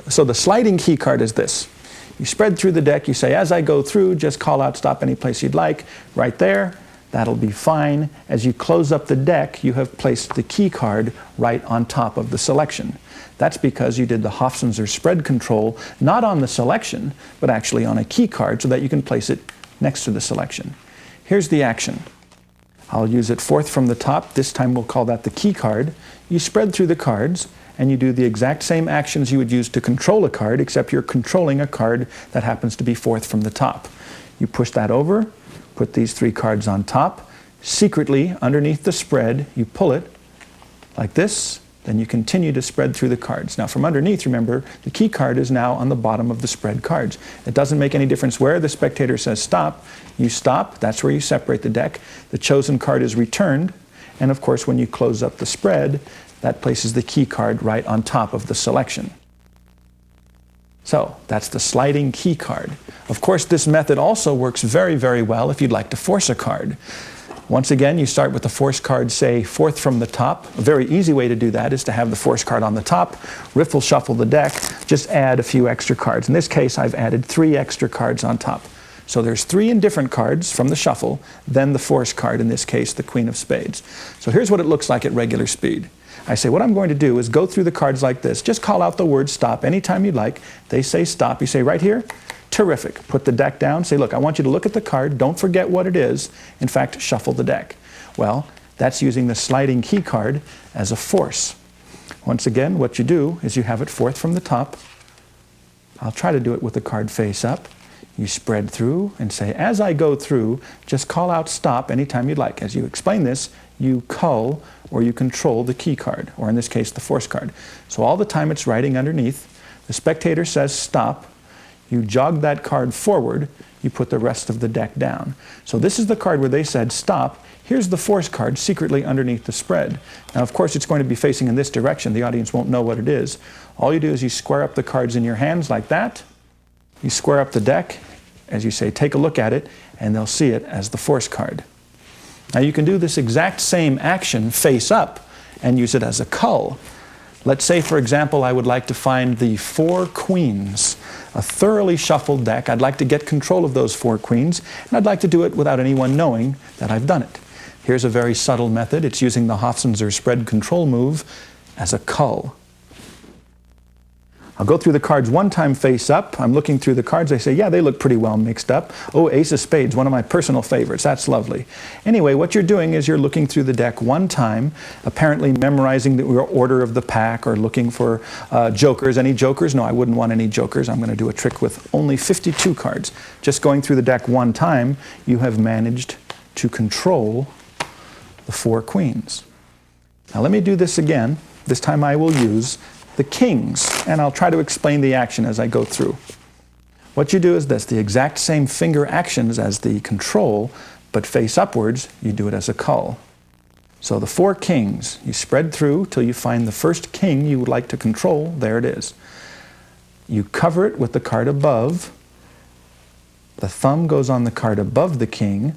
So the sliding key card is this. You spread through the deck, you say, as I go through, just call out stop any place you'd like. Right there, that'll be fine. As you close up the deck, you have placed the key card right on top of the selection. That's because you did the Hofzinser spread control, not on the selection, but actually on a key card so that you can place it next to the selection. Here's the action. I'll use it fourth from the top. This time we'll call that the key card. You spread through the cards and you do the exact same actions you would use to control a card, except you're controlling a card that happens to be fourth from the top. You push that over, put these three cards on top. Secretly, underneath the spread, you pull it like this. Then you continue to spread through the cards. Now from underneath, remember, the key card is now on the bottom of the spread cards. It doesn't make any difference where the spectator says stop. You stop, that's where you separate the deck. The chosen card is returned, and of course when you close up the spread, that places the key card right on top of the selection. So that's the sliding key card. Of course, this method also works very, very well if you'd like to force a card. Once again, you start with the force card, say, fourth from the top. A very easy way to do that is to have the force card on the top, riffle shuffle the deck, just add a few extra cards. In this case, I've added 3 extra cards on top. So there's 3 indifferent cards from the shuffle, then the force card, in this case, the Queen of Spades. So here's what it looks like at regular speed. I say, what I'm going to do is go through the cards like this. Just call out the word stop anytime you'd like. They say stop. You say, right here? Terrific. Put the deck down. Say, look, I want you to look at the card. Don't forget what it is. In fact, shuffle the deck. Well, that's using the sliding key card as a force. Once again, what you do is you have it fourth from the top. I'll try to do it with the card face up. You spread through and say, as I go through, just call out stop anytime you'd like. As you explain this, you cull or you control the key card, or in this case, the force card. So all the time it's writing underneath. The spectator says stop. you jog that card forward, you put the rest of the deck down. So this is the card where they said stop. Here's the force card secretly underneath the spread. Now, of course, it's going to be facing in this direction. The audience won't know what it is. All you do is you square up the cards in your hands like that. You square up the deck, as you say, take a look at it, and they'll see it as the force card. Now, you can do this exact same action face up and use it as a cull. Let's say, for example, I would like to find the 4 queens, a thoroughly shuffled deck. I'd like to get control of those 4 queens, and I'd like to do it without anyone knowing that I've done it. Here's a very subtle method. It's using the Hofzinser spread control move as a cull. I'll go through the cards one time face up. I'm looking through the cards. I say, yeah, they look pretty well mixed up. Oh, ace of spades, one of my personal favorites. That's lovely. Anyway, what you're doing is you're looking through the deck one time, apparently memorizing the order of the pack or looking for jokers. Any jokers? No, I wouldn't want any jokers. I'm going to do a trick with only 52 cards. Just going through the deck one time, you have managed to control the 4 queens. Now let me do this again. This time I will use the kings, and I'll try to explain the action as I go through. What you do is this, the exact same finger actions as the control, but face upwards, you do it as a cull. So the 4 kings, you spread through till you find the first king you would like to control. There it is. You cover it with the card above. The thumb goes on the card above the king,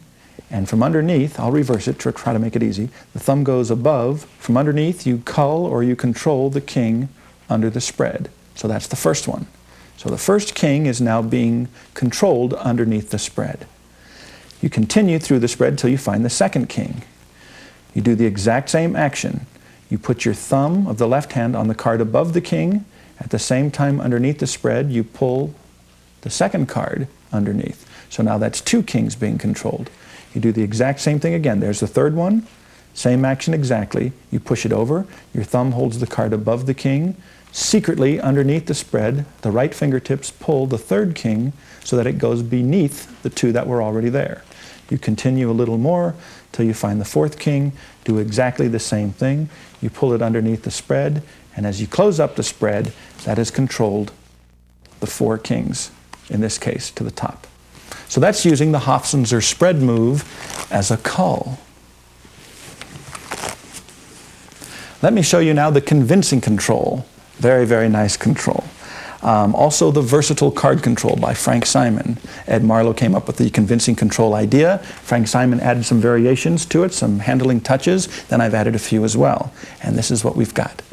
and from underneath, I'll reverse it to try to make it easy. The thumb goes above. From underneath, you cull or you control the king under the spread. So that's the first one. So the first king is now being controlled underneath the spread. You continue through the spread till you find the second king. You do the exact same action. You put your thumb of the left hand on the card above the king. At the same time, underneath the spread, you pull the second card underneath. So now that's 2 kings being controlled. You do the exact same thing again. There's the third one. Same action exactly. You push it over. Your thumb holds the card above the king. Secretly, underneath the spread, the right fingertips pull the third king so that it goes beneath the 2 that were already there. You continue a little more till you find the 4th king. Do exactly the same thing. You pull it underneath the spread, and as you close up the spread, that has controlled the 4 kings, in this case, to the top. So that's using the Hofzinser spread move as a cull. Let me show you now the convincing control. Very, very nice control. Also the versatile card control by Frank Simon. Ed Marlowe came up with the convincing control idea. Frank Simon added some variations to it, some handling touches. Then I've added a few as well. And this is what we've got.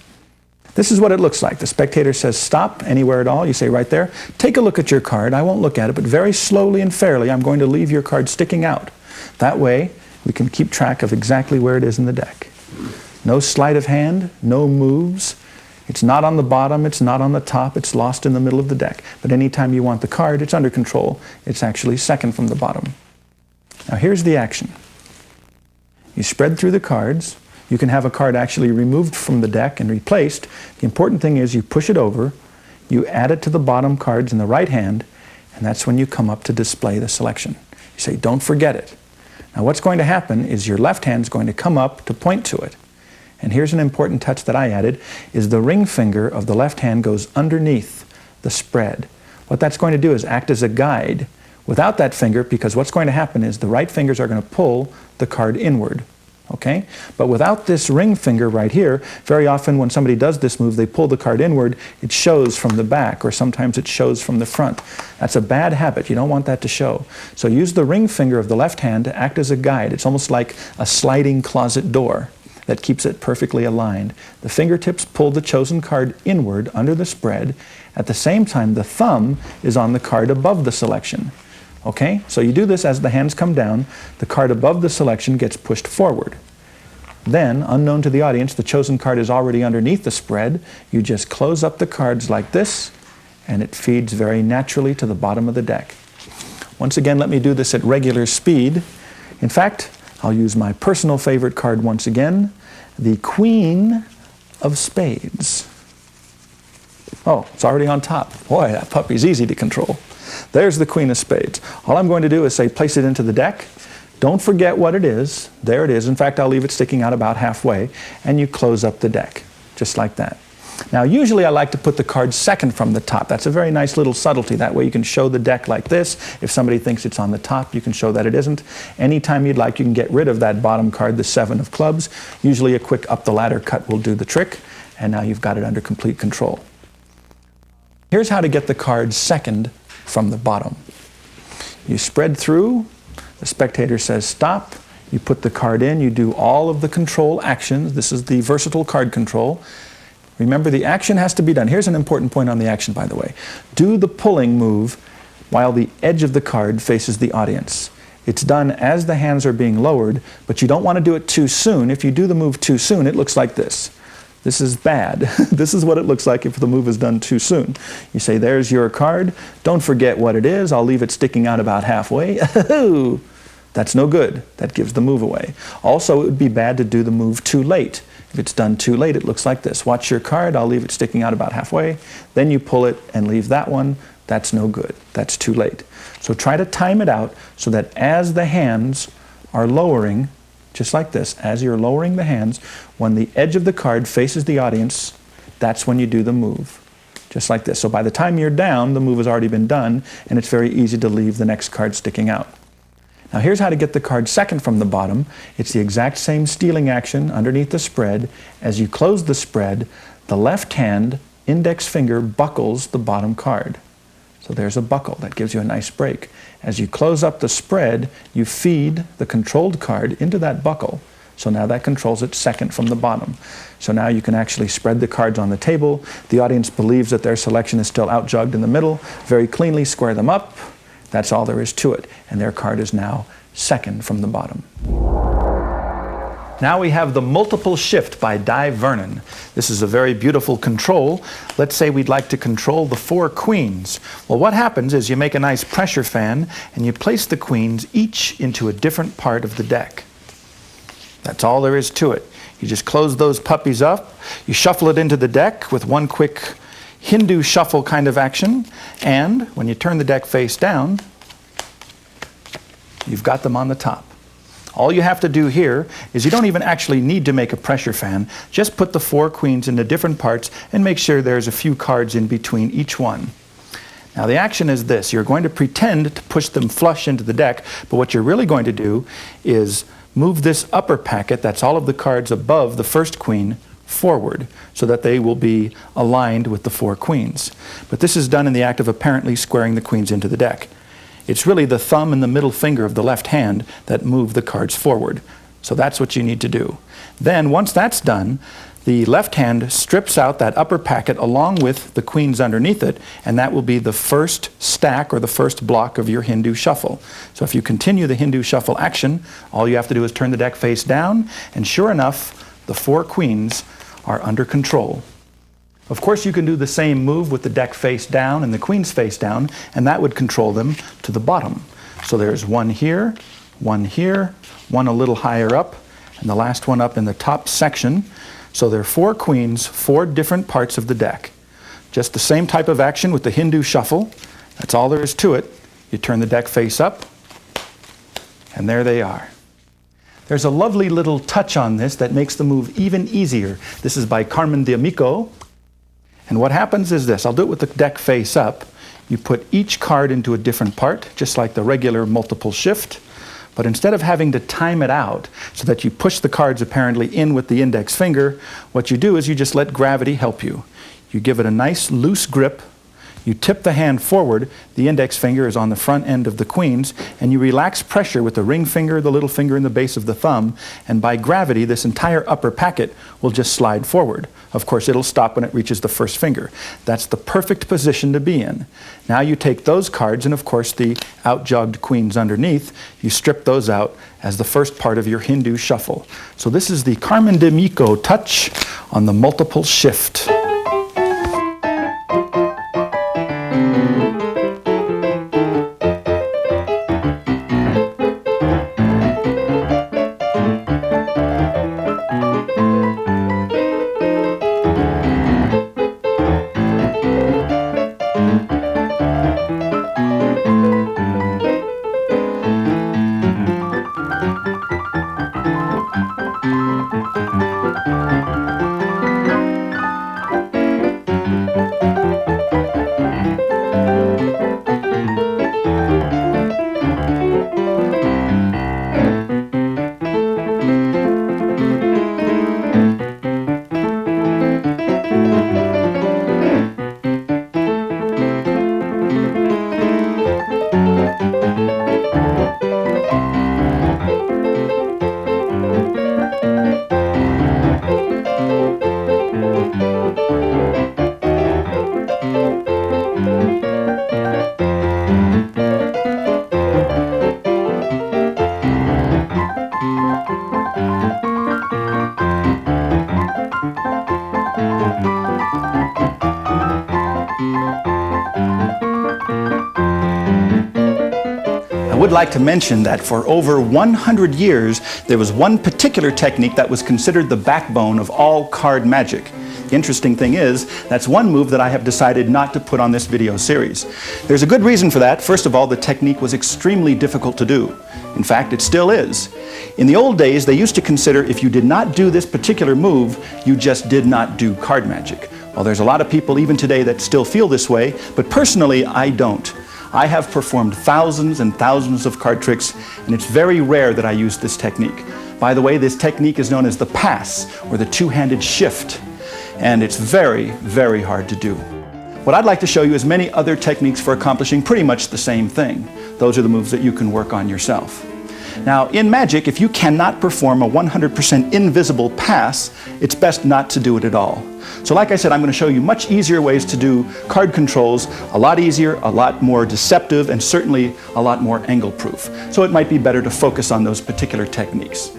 This is what it looks like. The spectator says stop anywhere at all. You say right there, take a look at your card. I won't look at it, but very slowly and fairly, I'm going to leave your card sticking out. That way, we can keep track of exactly where it is in the deck. No sleight of hand, no moves. It's not on the bottom, it's not on the top, it's lost in the middle of the deck. But anytime you want the card, it's under control. It's actually second from the bottom. Now here's the action. You spread through the cards. You can have a card actually removed from the deck and replaced. The important thing is you push it over, you add it to the bottom cards in the right hand, and that's when you come up to display the selection. You say, don't forget it. Now what's going to happen is your left hand is going to come up to point to it. And here's an important touch that I added, is the ring finger of the left hand goes underneath the spread. What that's going to do is act as a guide without that finger, because what's going to happen is the right fingers are going to pull the card inward. Okay? But without this ring finger right here, very often when somebody does this move, they pull the card inward, it shows from the back, or sometimes it shows from the front. That's a bad habit. You don't want that to show. So use the ring finger of the left hand to act as a guide. It's almost like a sliding closet door that keeps it perfectly aligned. The fingertips pull the chosen card inward under the spread. At the same time, the thumb is on the card above the selection. Okay? So you do this as the hands come down. The card above the selection gets pushed forward. Then, unknown to the audience, the chosen card is already underneath the spread. You just close up the cards like this, and it feeds very naturally to the bottom of the deck. Once again, let me do this at regular speed. In fact, I'll use my personal favorite card once again, the Queen of Spades. Oh, it's already on top. Boy, that puppy's easy to control. There's the Queen of Spades. All I'm going to do is say place it into the deck. Don't forget what it is. There it is. In fact, I'll leave it sticking out about halfway, and you close up the deck, just like that. Now usually I like to put the card second from the top. That's a very nice little subtlety. That way you can show the deck like this. If somebody thinks it's on the top, you can show that it isn't. Anytime you'd like, you can get rid of that bottom card, the 7 of clubs. Usually a quick up the ladder cut will do the trick, and now you've got it under complete control. Here's how to get the card second from the bottom. You spread through, the spectator says stop, you put the card in, you do all of the control actions. This is the versatile card control. Remember, the action has to be done. Here's an important point on the action, by the way. Do the pulling move while the edge of the card faces the audience. It's done as the hands are being lowered, but you don't want to do it too soon. If you do the move too soon, it looks like this. This is bad. This is what it looks like if the move is done too soon. You say, there's your card. Don't forget what it is. I'll leave it sticking out about halfway. That's no good. That gives the move away. Also, it would be bad to do the move too late. If it's done too late, it looks like this. Watch your card. I'll leave it sticking out about halfway. Then you pull it and leave that one. That's no good. That's too late. So try to time it out so that as the hands are lowering, just like this, as you're lowering the hands, when the edge of the card faces the audience, that's when you do the move. Just like this. So by the time you're down, the move has already been done, and it's very easy to leave the next card sticking out. Now here's how to get the card second from the bottom. It's the exact same stealing action underneath the spread. As you close the spread, the left hand index finger buckles the bottom card. So there's a buckle. That gives you a nice break. As you close up the spread, you feed the controlled card into that buckle. So now that controls it second from the bottom. So now you can actually spread the cards on the table. The audience believes that their selection is still outjugged in the middle. Very cleanly square them up. That's all there is to it. And their card is now second from the bottom. Now we have the multiple shift by Di Vernon. This is a very beautiful control. Let's say we'd like to control the 4 queens. Well, what happens is you make a nice pressure fan and you place the queens each into a different part of the deck. That's all there is to it. You just close those puppies up, you shuffle it into the deck with one quick Hindu shuffle kind of action, and when you turn the deck face down, you've got them on the top. All you have to do here is you don't even actually need to make a pressure fan. Just put the 4 queens into different parts and make sure there's a few cards in between each one. Now the action is this. You're going to pretend to push them flush into the deck, but what you're really going to do is move this upper packet, that's all of the cards above the first queen, forward so that they will be aligned with the 4 queens. But this is done in the act of apparently squaring the queens into the deck. It's really the thumb and the middle finger of the left hand that move the cards forward. So that's what you need to do. Then once that's done, the left hand strips out that upper packet along with the queens underneath it, and that will be the first stack or the first block of your Hindu shuffle. So if you continue the Hindu shuffle action, all you have to do is turn the deck face down, and sure enough, the 4 queens are under control. Of course, you can do the same move with the deck face down and the queens face down, and that would control them to the bottom. So there's one here, one a little higher up, and the last one up in the top section. So there are 4 queens, 4 different parts of the deck. Just the same type of action with the Hindu shuffle. That's all there is to it. You turn the deck face up, and there they are. There's a lovely little touch on this that makes the move even easier. This is by Carmen D'Amico. And what happens is this. I'll do it with the deck face up. You put each card into a different part, just like the regular multiple shift. But instead of having to time it out so that you push the cards apparently in with the index finger, what you do is you just let gravity help you. You give it a nice loose grip. You tip the hand forward, the index finger is on the front end of the queens, and you relax pressure with the ring finger, the little finger, and the base of the thumb, and by gravity, this entire upper packet will just slide forward. Of course, it'll stop when it reaches the first finger. That's the perfect position to be in. Now you take those cards, and of course the outjugged queens underneath, you strip those out as the first part of your Hindu shuffle. So this is the Carmen D'Amico touch on the multiple shift. would like to mention that for over 100 years, there was one particular technique that was considered the backbone of all card magic. The interesting thing is, that's one move that I have decided not to put on this video series. There's a good reason for that. First of all, the technique was extremely difficult to do. In fact, it still is. In the old days, they used to consider if you did not do this particular move, you just did not do card magic. Well, there's a lot of people even today that still feel this way, but personally, I don't. I have performed thousands and thousands of card tricks, and it's very rare that I use this technique. By the way, this technique is known as the pass, or the two-handed shift, and it's very, very hard to do. What I'd like to show you is many other techniques for accomplishing pretty much the same thing. Those are the moves that you can work on yourself. Now, in magic, if you cannot perform a 100% invisible pass, it's best not to do it at all. So like I said, I'm going to show you much easier ways to do card controls, a lot easier, a lot more deceptive, and certainly a lot more angle-proof. So it might be better to focus on those particular techniques.